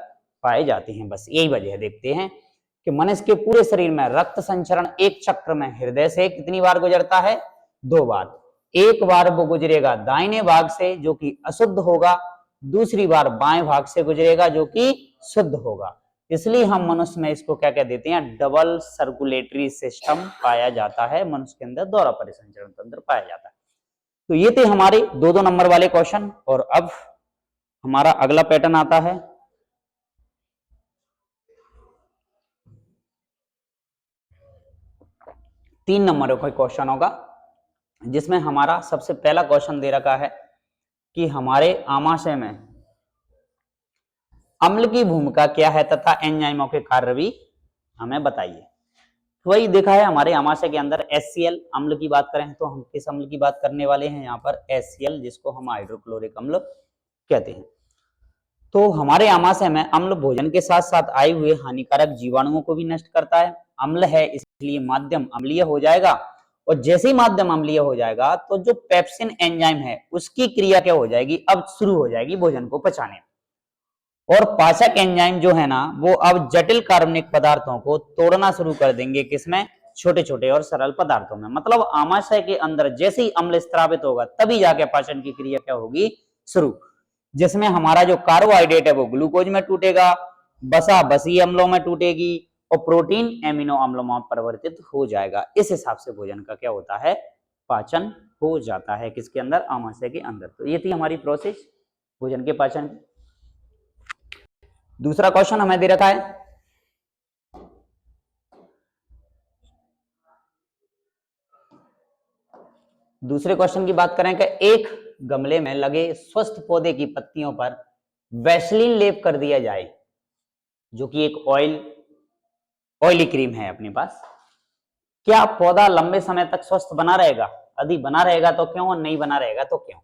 [SPEAKER 1] पाए जाते हैं। बस यही वजह है। देखते हैं कि मनुष्य के पूरे शरीर में रक्त संचरण एक चक्र में हृदय से कितनी बार गुजरता है, 2 बार। एक बार वो गुजरेगा दाहिने भाग से जो कि अशुद्ध होगा, दूसरी बार बाएं भाग से गुजरेगा जो कि शुद्ध होगा। इसलिए हम मनुष्य में इसको क्या कह देते हैं, डबल सर्कुलेटरी सिस्टम पाया जाता है। मनुष्य के अंदर दोहरा परिसंचरण तंत्र पाया जाता है। तो ये थे हमारे 2-2 नंबर वाले क्वेश्चन। और अब हमारा अगला पैटर्न आता है, तीन नंबर का क्वेश्चन होगा, जिसमें हमारा सबसे पहला क्वेश्चन दे रखा है कि हमारे आमाशय में अम्ल की भूमिका क्या है तथा एंजाइमों के कार्य भी हमें बताइए। तो वही देखा है हमारे आमाशय के अंदर HCl अम्ल की बात करें तो हम किस अम्ल की बात करने वाले हैं, यहाँ पर HCl, जिसको हम हाइड्रोक्लोरिक अम्ल कहते हैं। तो हमारे आमाशय में अम्ल भोजन के साथ साथ आए हुए हानिकारक जीवाणुओं को भी नष्ट करता है। अम्ल है इसलिए माध्यम अम्लीय हो जाएगा, और जैसे ही माध्यम अम्लीय हो जाएगा तो जो पेप्सिन एंजाइम है उसकी क्रिया क्या हो जाएगी, अब शुरू हो जाएगी भोजन को पचाने। और पाचक एंजाइम जो है ना, वो अब जटिल कार्बनिक पदार्थों को तोड़ना शुरू कर देंगे, किसमें, छोटे छोटे और सरल पदार्थों में। मतलब आमाशय के अंदर जैसे ही अम्ल स्त्रावित होगा तभी जाके पाचन की क्रिया क्या होगी, शुरू। जिसमें हमारा जो कार्बोहाइड्रेट है वो ग्लूकोज में टूटेगा, बसा बसी अम्लों में टूटेगी, और प्रोटीन एमिनो अम्लों में परिवर्तित हो जाएगा। इस हिसाब से भोजन का क्या होता है, पाचन हो जाता है, किसके अंदर, आमाशय के अंदर। तो ये थी हमारी प्रोसेस भोजन के पाचन की। दूसरा क्वेश्चन हमें दे रखा है, दूसरे क्वेश्चन की बात करें कि एक गमले में लगे स्वस्थ पौधे की पत्तियों पर वैसलीन लेप कर दिया जाए, जो कि एक ऑयली क्रीम है अपने पास। क्या पौधा लंबे समय तक स्वस्थ बना रहेगा? यदि बना रहेगा तो क्यों, और नहीं बना रहेगा तो क्यों?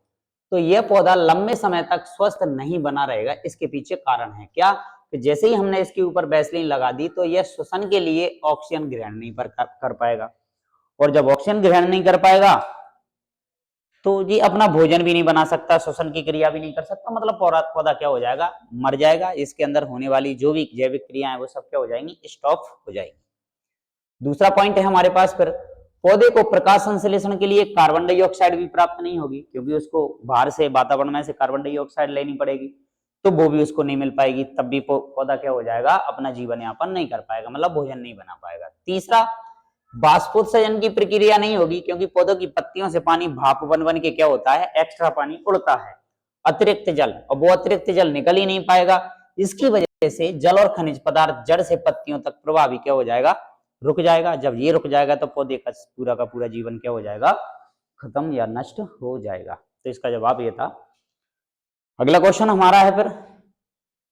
[SPEAKER 1] तो यह पौधा लंबे समय तक स्वस्थ नहीं बना रहेगा। इसके पीछे कारण है क्या, कि जैसे ही हमने इसके ऊपर वैसलीन लगा दी तो यह श्वसन के लिए ऑक्सीजन ग्रहण नहीं कर पाएगा, और जब ऑक्सीजन ग्रहण नहीं कर पाएगा तो ये अपना भोजन भी नहीं बना सकता, श्वसन की क्रिया भी नहीं कर सकता। मतलब पौधा क्या हो जाएगा, मर जाएगा। इसके अंदर होने वाली जो भी जैविक क्रियाएं वो सब क्या हो जाएंगी, स्टॉप हो जाएगी। दूसरा पॉइंट है हमारे पास, फिर पौधे को प्रकाश संश्लेषण के लिए कार्बन डाइऑक्साइड भी प्राप्त नहीं होगी, क्योंकि उसको बाहर से वातावरण में से कार्बन डाइऑक्साइड लेनी पड़ेगी, तो वो भी उसको नहीं मिल पाएगी। तब भी पौधा क्या हो जाएगा, अपना जीवन यापन नहीं कर पाएगा, मतलब भोजन नहीं बना पाएगा। तीसरा, बाष्पोत्सर्जन की प्रक्रिया नहीं होगी, क्योंकि पौधों की पत्तियों से पानी भाप बन के क्या होता है, एक्स्ट्रा पानी उड़ता है, अतिरिक्त जल, और वो अतिरिक्त जल निकल ही नहीं पाएगा। इसकी वजह से जल और खनिज पदार्थ जड़ से पत्तियों तक प्रवाह भी क्या हो जाएगा, रुक जाएगा। जब ये रुक जाएगा तो पौधे का पूरा जीवन क्या हो जाएगा, खत्म या नष्ट हो जाएगा। तो इसका जवाब ये था। अगला क्वेश्चन हमारा है फिर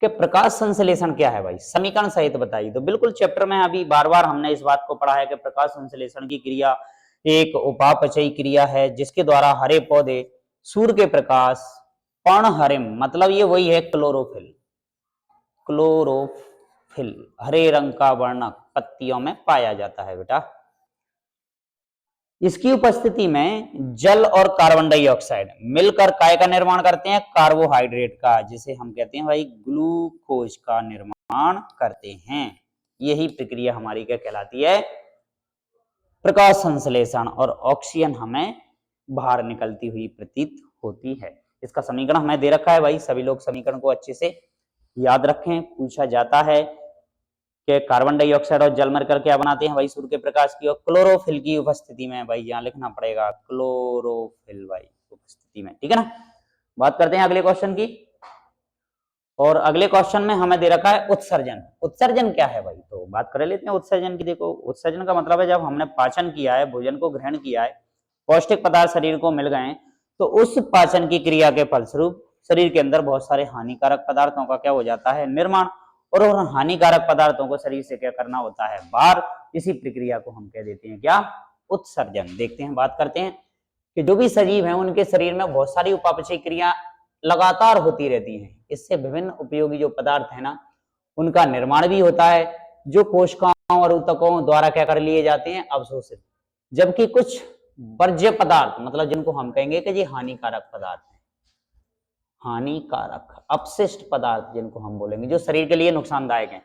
[SPEAKER 1] कि प्रकाश संश्लेषण क्या है भाई, समीकरण सहित बताइए। तो बिल्कुल चैप्टर में अभी बार बार हमने इस बात को पढ़ा है कि प्रकाश संश्लेषण की क्रिया एक उपापचयी क्रिया है जिसके द्वारा हरे पौधे सूर्य के प्रकाश पर्णहरिम, मतलब ये वही है क्लोरोफिल, क्लोरोफिल हरे रंग का वर्णक पत्तियों में पाया जाता है बेटा। इसकी उपस्थिति में जल और कार्बन डाइऑक्साइड मिलकर काय का निर्माण करते हैं, कार्बोहाइड्रेट का, जिसे हम कहते हैं भाई ग्लूकोज का निर्माण करते हैं। यही प्रक्रिया हमारी क्या कहलाती है, प्रकाश संश्लेषण, और ऑक्सीजन हमें बाहर निकलती हुई प्रतीत होती है। इसका समीकरण हमें दे रखा है भाई, सभी लोग समीकरण को अच्छे से याद रखें। पूछा जाता है कि कार्बन डाइऑक्साइड और जल मिलकर क्या बनाते हैं भाई, सूर्य के प्रकाश की, और क्लोरोफिल की उपस्थिति में, भाई यहाँ लिखना पड़ेगा क्लोरोफिल भाई उपस्थिति में, ठीक है ना। बात करते हैं अगले क्वेश्चन की, और अगले क्वेश्चन में हमें दे रखा है उत्सर्जन। उत्सर्जन क्या है भाई, तो बात कर लेते हैं उत्सर्जन की। देखो उत्सर्जन का मतलब है जब हमने पाचन किया है, भोजन को ग्रहण किया है, पौष्टिक पदार्थ शरीर को मिल गए, तो उस पाचन की क्रिया के फलस्वरूप शरीर के अंदर बहुत सारे हानिकारक पदार्थों का क्या हो जाता है, निर्माण, और उन हानिकारक पदार्थों को शरीर से क्या करना होता है, बाहर। इसी प्रक्रिया को हम कह देते हैं क्या, उत्सर्जन। देखते हैं, बात करते हैं कि जो भी सजीव हैं उनके शरीर में बहुत सारी उपापचयी क्रिया लगातार होती रहती हैं। इससे विभिन्न उपयोगी जो पदार्थ है ना, उनका निर्माण भी होता है, जो कोशिकाओं और ऊतकों द्वारा क्या कर लिए जाते हैं, अवशोषित। जबकि कुछ वर्ज्य पदार्थ, मतलब जिनको हम कहेंगे कि ये हानिकारक पदार्थ है, हानिकारक अपशिष्ट पदार्थ जिनको हम बोलेंगे, जो शरीर के लिए नुकसानदायक हैं,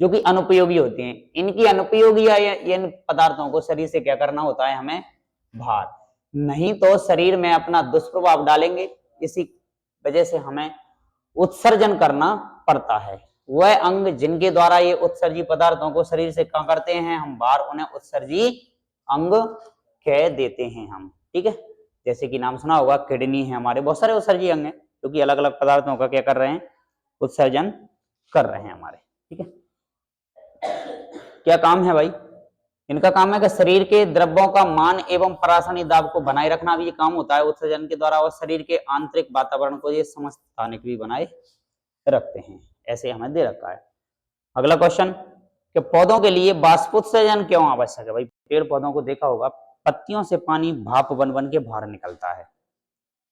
[SPEAKER 1] जो कि अनुपयोगी होते हैं, इनकी अनुपयोगी या इन पदार्थों को शरीर से क्या करना होता है, हमें बाहर, नहीं तो शरीर में अपना दुष्प्रभाव डालेंगे। इसी वजह से हमें उत्सर्जन करना पड़ता है। वह अंग जिनके द्वारा ये उत्सर्जी पदार्थों को शरीर से क्या करते हैं, हम बाहर, उन्हें उत्सर्जी अंग कह देते हैं हम, ठीक है। जैसे कि नाम सुना होगा, किडनी है हमारे, बहुत सारे उत्सर्जी अंग हैं जो कि अलग अलग पदार्थों का क्या कर रहे हैं, उत्सर्जन कर रहे हैं हमारे, ठीक है। क्या काम है भाई इनका, काम है कि शरीर के द्रव्यों का मान एवं परासरणी दाब को बनाए रखना भी ये काम होता है उत्सर्जन के द्वारा, और शरीर के आंतरिक वातावरण को ये समस्थानिक भी बनाए रखते हैं। ऐसे हमें दे रखा है। अगला क्वेश्चन कि पौधों के लिए बाष्पोत्सर्जन क्यों आवश्यक है भाई। पेड़ पौधों को देखा होगा, पत्तियों से पानी भाप बन बन के बाहर निकलता है,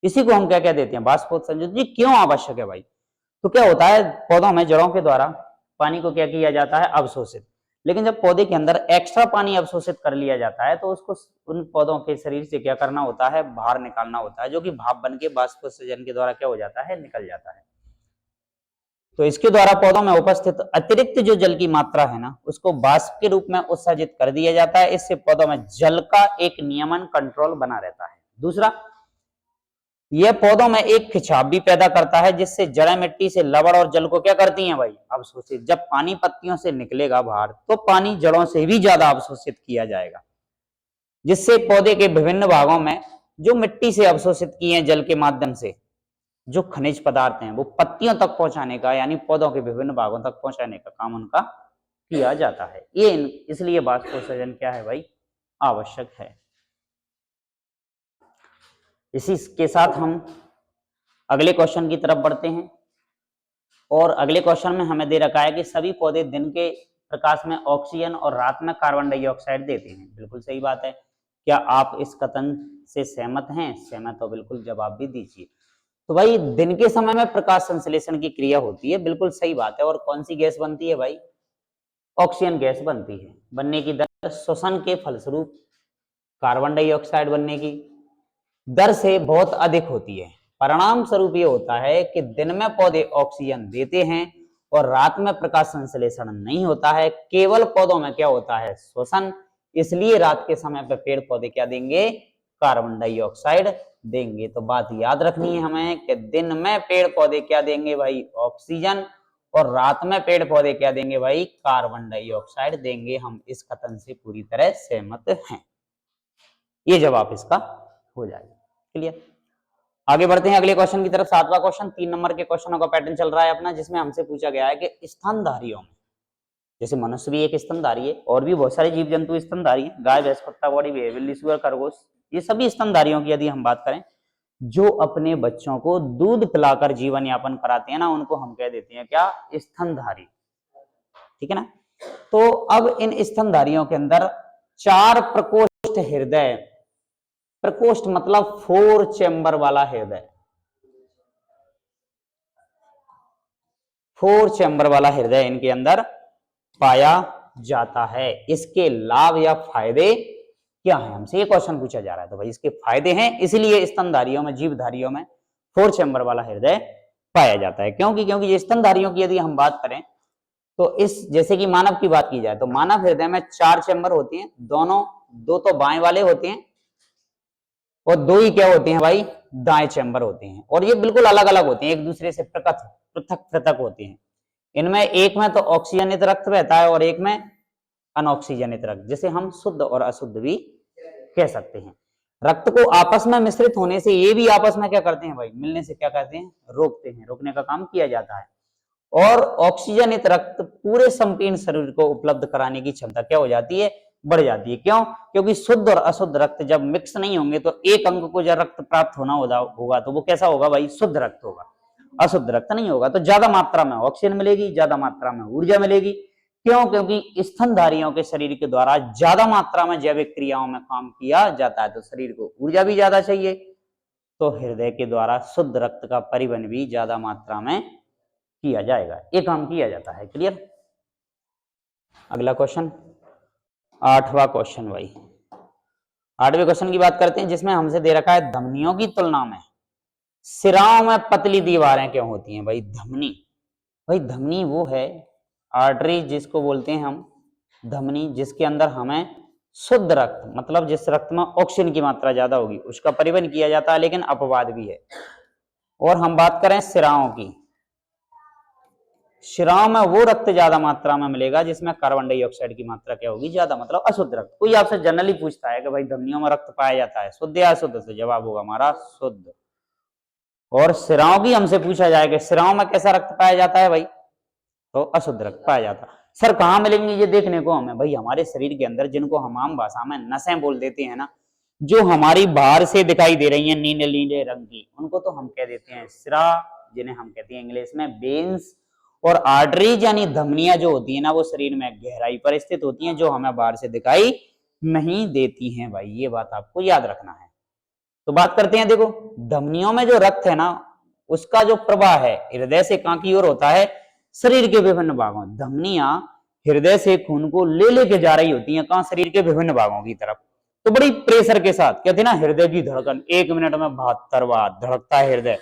[SPEAKER 1] इसी को हम क्या कह देते हैं, बाष्पोत्सर्जन। ये क्यों आवश्यक है भाई, तो क्या होता है, पौधों में जड़ों के द्वारा पानी को क्या किया जाता है, अवशोषित। लेकिन जब पौधे के अंदर एक्स्ट्रा पानी अवशोषित कर लिया जाता है, तो उसको उन पौधों के शरीर से क्या करना होता है, बाहर निकालना होता है, जो कि भाप बन के बाष्पोत्सर्जन के द्वारा क्या हो जाता है, निकल जाता है। तो इसके द्वारा पौधों में उपस्थित अतिरिक्त जो जल की मात्रा है ना, उसको वाष्प के रूप में उत्सर्जित कर दिया जाता है। इससे पौधों में जल का एक नियमन, कंट्रोल बना रहता है। दूसरा, यह पौधों में एक खिंचाव भी पैदा करता है, जिससे जड़ें मिट्टी से लवण और जल को क्या करती हैं भाई, अवशोषित। जब पानी पत्तियों से निकलेगा बाहर, तो पानी जड़ों से भी ज्यादा अवशोषित किया जाएगा, जिससे पौधे के विभिन्न भागों में जो मिट्टी से अवशोषित किए जल के माध्यम से जो खनिज पदार्थ हैं, वो पत्तियों तक पहुंचाने का, यानी पौधों के विभिन्न भागों तक पहुंचाने का काम उनका किया जाता है। ये इसलिए बाष्पोत्सर्जन क्या है भाई, आवश्यक है। इसी के साथ हम अगले क्वेश्चन की तरफ बढ़ते हैं, और अगले क्वेश्चन में हमें दे रखा है कि सभी पौधे दिन के प्रकाश में ऑक्सीजन और रात में कार्बन डाइऑक्साइड देते हैं। बिल्कुल सही बात है। क्या आप इस कथन से सहमत हैं? सहमत हो बिल्कुल जवाब भी दीजिए। तो भाई दिन के समय में प्रकाश संश्लेषण की क्रिया होती है, बिल्कुल सही बात है। और कौन सी गैस बनती है भाई, ऑक्सीजन गैस बनती है। बनने की दर श्वसन के फलस्वरूप कार्बन डाइऑक्साइड बनने की दर से बहुत अधिक होती है। परिणाम स्वरूप ये होता है कि दिन में पौधे ऑक्सीजन देते हैं और रात में प्रकाश संश्लेषण नहीं होता है, केवल पौधों में क्या होता है, श्वसन। इसलिए रात के समय पर पेड़ पौधे क्या देंगे, कार्बन डाइऑक्साइड देंगे। तो बात याद रखनी है हमें कि दिन में पेड़ पौधे क्या देंगे भाई, ऑक्सीजन, और रात में पेड़ पौधे क्या देंगे भाई, कार्बन डाइऑक्साइड देंगे। हम इस कथन से पूरी तरह सहमत हैं। ये जवाब इसका हो जाएगा। क्लियर। आगे बढ़ते हैं अगले क्वेश्चन की तरफ। 7वां क्वेश्चन, 3 नंबर के क्वेश्चनों का पैटर्न चल रहा है अपना, जिसमें हमसे पूछा गया है कि स्थानधारियों में, जैसे मनुष्य भी एक स्तनधारी है, और भी बहुत सारे जीव जंतु स्तनधारी हैं, गाय, भैंस, कुत्ता, बॉडी, बिल्ली, सूअर, खरगोश, ये सभी स्तनधारियों की यदि हम बात करें, जो अपने बच्चों को दूध पिलाकर जीवन यापन कराते हैं ना, उनको हम कह देते हैं क्या? स्तनधारी। ठीक है ना। तो अब इन स्तनधारियों के अंदर 4 प्रकोष्ठ हृदय, प्रकोष्ठ मतलब 4 चैम्बर वाला हृदय, 4 चैम्बर वाला हृदय इनके अंदर पाया जाता है। इसके लाभ या फायदे क्या है, हमसे ये क्वेश्चन पूछा जा रहा है। तो भाई इसके फायदे हैं, इसलिए स्तनधारियों में, जीवधारियों में 4 चैम्बर वाला हृदय पाया जाता है। क्योंकि ये स्तनधारियों की यदि हम बात करें, तो इस जैसे कि मानव की बात की जाए, तो मानव हृदय में 4 चैम्बर होती हैं, दोनों, 2 तो बाएं वाले होते हैं और 2 ही क्या होते हैं भाई? दाएं चैम्बर होते हैं। और ये बिल्कुल अलग अलग होते हैं, एक दूसरे से पृथक पृथक होते हैं। इनमें एक में तो ऑक्सीजनित रक्त बहता है और एक में अनऑक्सीजनित रक्त, जिसे हम शुद्ध और अशुद्ध भी कह सकते हैं। रक्त को आपस में मिश्रित होने से ये भी आपस में क्या करते हैं भाई? मिलने से क्या करते हैं? रोकते हैं, रोकने का काम किया जाता है। और ऑक्सीजनित रक्त पूरे संपूर्ण शरीर को उपलब्ध कराने की क्षमता क्या हो जाती है? बढ़ जाती है। क्यों? क्योंकि शुद्ध और अशुद्ध रक्त जब मिक्स नहीं होंगे, तो एक अंग को जब रक्त प्राप्त होना होगा तो वो कैसा होगा भाई? शुद्ध रक्त होगा। अशुद्ध रक्त नहीं होगा तो ज्यादा मात्रा में ऑक्सीजन मिलेगी, ज्यादा मात्रा में ऊर्जा मिलेगी। क्यों? क्योंकि स्तनधारियों के शरीर के द्वारा ज्यादा मात्रा में जैविक क्रियाओं में काम किया जाता है, तो शरीर को ऊर्जा भी ज्यादा चाहिए, तो हृदय के द्वारा शुद्ध रक्त का परिवहन भी ज्यादा मात्रा में किया जाएगा, ये काम किया जाता है। क्लियर? अगला क्वेश्चन, 8वां क्वेश्चन भाई। 8वें क्वेश्चन की बात करते हैं, जिसमें हमसे दे रखा है धमनियों की तुलना में सिराओं में पतली दीवारें क्यों होती हैं भाई? धमनी, भाई धमनी वो है आर्टरी जिसको बोलते हैं हम धमनी, जिसके अंदर हमें शुद्ध रक्त, मतलब जिस रक्त में ऑक्सीजन की मात्रा ज्यादा होगी, उसका परिवहन किया जाता है, लेकिन अपवाद भी है। और हम बात करें सिराओं की, शिराओं में वो रक्त ज्यादा मात्रा में मिलेगा जिसमें कार्बन डाइऑक्साइड की मात्रा क्या होगी? ज्यादा, मतलब अशुद्ध रक्त। कोई आपसे जनरली पूछता है कि भाई धमनियों में रक्त पाया जाता है, शुद्ध या अशुद्ध? तो जवाब होगा हमारा शुद्ध। और सिराओं की हमसे पूछा जाए कि सिराओं में कैसा रक्त पाया जाता है भाई? तो अशुद्ध रक्त पाया जाता है। सर कहाँ मिलेंगे ये देखने को हमें? भाई हमारे शरीर के अंदर, जिनको हम आम भाषा में नसें बोल देते हैं ना, जो हमारी बाहर से दिखाई दे रही हैं नीले नीले रंग की, उनको तो हम कह देते हैं सिरा, जिन्हें हम कहते हैं इंग्लिश में वेन्स। और आर्टरीज यानी धमनियां जो होती है ना, वो शरीर में गहराई पर स्थित होती हैं, जो हमें बाहर से दिखाई नहीं देती हैं भाई, ये बात आपको याद रखना है। तो बात करते हैं, देखो धमनियों में जो रक्त है ना, उसका जो प्रवाह है हृदय से कहां की ओर होता है? शरीर के विभिन्न भागों। धमनियां हृदय से खून को ले लेके जा रही होती हैं, कहां? शरीर के विभिन्न भागों की तरफ। तो बड़ी प्रेशर के साथ, कहते हैं ना हृदय की धड़कन 1 मिनट में 72 बार धड़कता है हृदय,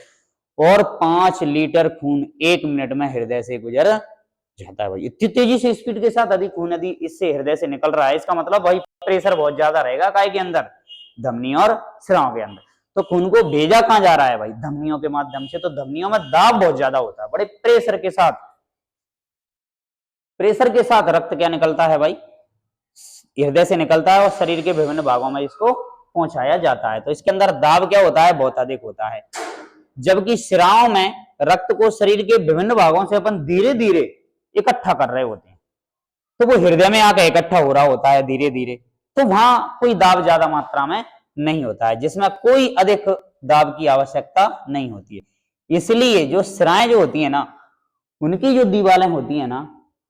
[SPEAKER 1] और 5 लीटर खून 1 मिनट में हृदय से गुजर जाता है भाई। इतनी तेजी से स्पीड के साथ यदि खून यदि इससे हृदय से निकल रहा है, इसका मतलब भाई प्रेशर बहुत ज्यादा रहेगा काय के अंदर? धमनी और सिराओं के अंदर। तो खून को भेजा कहां जा रहा है भाई? धमनियों के माध्यम से। तो धमनियों में दाब बहुत ज्यादा होता है, बड़े प्रेशर के साथ रक्त क्या निकलता है भाई? हृदय से निकलता है और शरीर के विभिन्न भागों में इसको पहुंचाया जाता है। तो इसके अंदर दाब क्या होता है? बहुत अधिक होता है। जबकि सिराओं में रक्त को शरीर के विभिन्न भागों से अपन धीरे धीरे इकट्ठा कर रहे होते हैं, तो वो हृदय में आकर इकट्ठा हो रहा होता है धीरे धीरे, तो वहां कोई दाब ज्यादा मात्रा में नहीं होता है, जिसमें कोई अधिक दाब की आवश्यकता नहीं होती है। इसलिए जो सिराएं जो होती है ना, उनकी जो दीवारें होती है ना,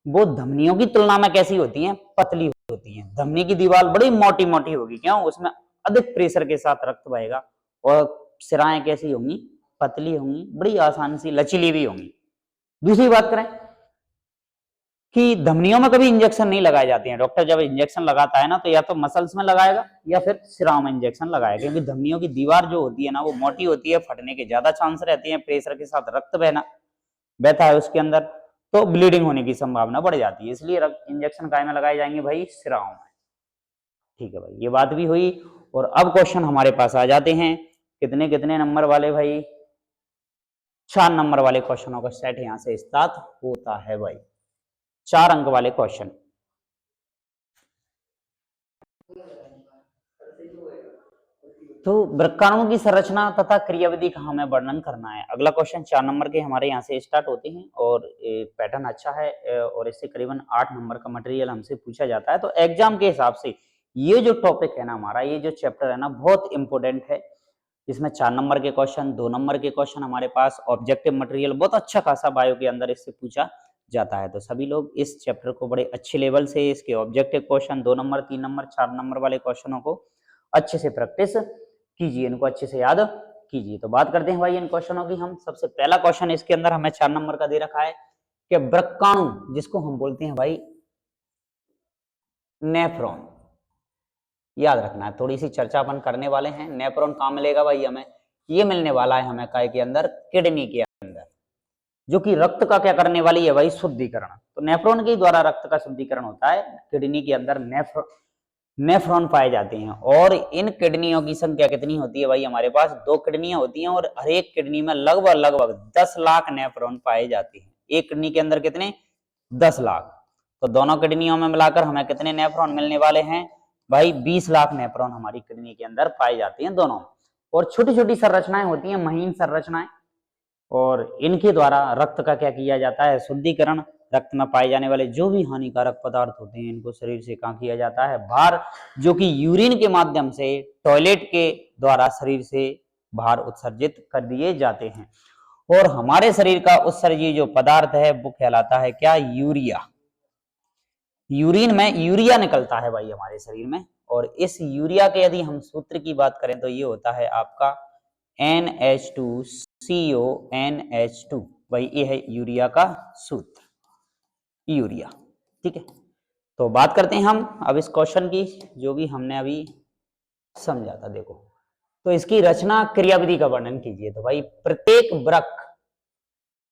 [SPEAKER 1] वो धमनियों की तुलना में कैसी होती हैं? पतली होती हैं। धमनी की दीवार बड़ी मोटी मोटी होगी, क्यों? उसमें अधिक प्रेशर के साथ रक्त बहेगा। और सिराएं कैसी होंगी? पतली होंगी, बड़ी आसान सी लचीली भी होंगी। दूसरी बात करें कि धमनियों में कभी इंजेक्शन नहीं लगाए जाते हैं। डॉक्टर जब इंजेक्शन लगाता है ना, तो या तो मसल्स में लगाएगा या फिर सिराओं में इंजेक्शन लगाएगा, क्योंकि धमनियों की दीवार जो होती है ना, वो मोटी होती है, फटने के ज्यादा चांस रहते हैं, प्रेशर के साथ रक्त बहता है उसके अंदर, तो ब्लीडिंग होने की संभावना बढ़ जाती है। इसलिए इंजेक्शन काय में लगाए जाएंगे भाई? सिराओं में। ठीक है भाई, ये बात भी हुई। और अब क्वेश्चन हमारे पास आ जाते हैं, कितने कितने नंबर वाले भाई? 4 नंबर वाले क्वेश्चनों का सेट यहां से स्टार्ट होता है भाई। 4 अंक वाले क्वेश्चन। तो वृक्काणु की संरचना तथा क्रियाविधि का हमें वर्णन करना है। अगला क्वेश्चन 4 नंबर के हमारे यहाँ से स्टार्ट होते हैं और पैटर्न अच्छा है और इससे करीबन 8 नंबर का मटेरियल हमसे पूछा जाता है। तो एग्जाम के हिसाब से ये जो टॉपिक है ना हमारा, ये जो चैप्टर है ना बहुत इंपॉर्टेंट है। इसमें 4 नंबर के क्वेश्चन, 2 नंबर के क्वेश्चन हमारे पास, ऑब्जेक्टिव मटेरियल बहुत अच्छा खासा बायो के अंदर इससे पूछा जाता है। तो सभी लोग इस चैप्टर को बड़े अच्छे लेवल से, इसके objective question 2 number, 3 number, 4 number वाले क्वेश्चनों को अच्छे से प्रैक्टिस कीजिए, इनको अच्छे से याद कीजिए। तो बात करते हैं भाई इन क्वेश्चनों की। हम सबसे पहला क्वेश्चन इसके अंदर हमें 4 नंबर का दे रखा है कि वृक्काणु, जिसको हम बोलते हैं भाई नेफ्रॉन, याद रखना है। थोड़ी सी चर्चा अपन करने वाले हैं। नेफ्रॉन कहाँ मिलेगा भाई हमें? ये मिलने वाला है हमें काय के अंदर? किडनी के अंदर, जो कि रक्त का क्या करने वाली है भाई? शुद्धिकरण। तो नेफ्रॉन के द्वारा रक्त का शुद्धिकरण होता है। किडनी के अंदर नेफ्रॉन पाए जाते हैं और इन किडनियों की संख्या कितनी होती है भाई? हमारे पास 2 किडनियां होती हैं और हर एक किडनी में लगभग 10 लाख नेफ्रॉन पाए जाते हैं। एक किडनी के अंदर कितने? 10 लाख। तो दोनों किडनियों में मिलाकर हमें कितने नेफ्रॉन मिलने वाले हैं भाई? 20 लाख नेफ्रॉन हमारी किडनी के अंदर पाए जाते हैं दोनों। और छोटी छोटी संरचनाएं होती हैं, महीन संरचनाएं, और इनके द्वारा रक्त का क्या किया जाता है? शुद्धिकरण। रक्त में पाए जाने वाले जो भी हानिकारक पदार्थ होते हैं इनको शरीर से कहाँ किया जाता है? बाहर, जो कि यूरिन के माध्यम से, टॉयलेट के द्वारा शरीर से बाहर उत्सर्जित कर दिए जाते हैं। और हमारे शरीर का उत्सर्जित जो पदार्थ है वो कहलाता है क्या? यूरिया। यूरिन में यूरिया निकलता है भाई हमारे शरीर में। और इस यूरिया के यदि हम सूत्र की बात करें तो ये होता है आपका NH2CO NH2। भाई ये है यूरिया का सूत्र, यूरिया। ठीक है, तो बात करते हैं हम अब इस क्वेश्चन की, जो भी हमने अभी समझा था। देखो, तो इसकी रचना क्रियाविधि का वर्णन कीजिए। तो भाई प्रत्येक वृक्क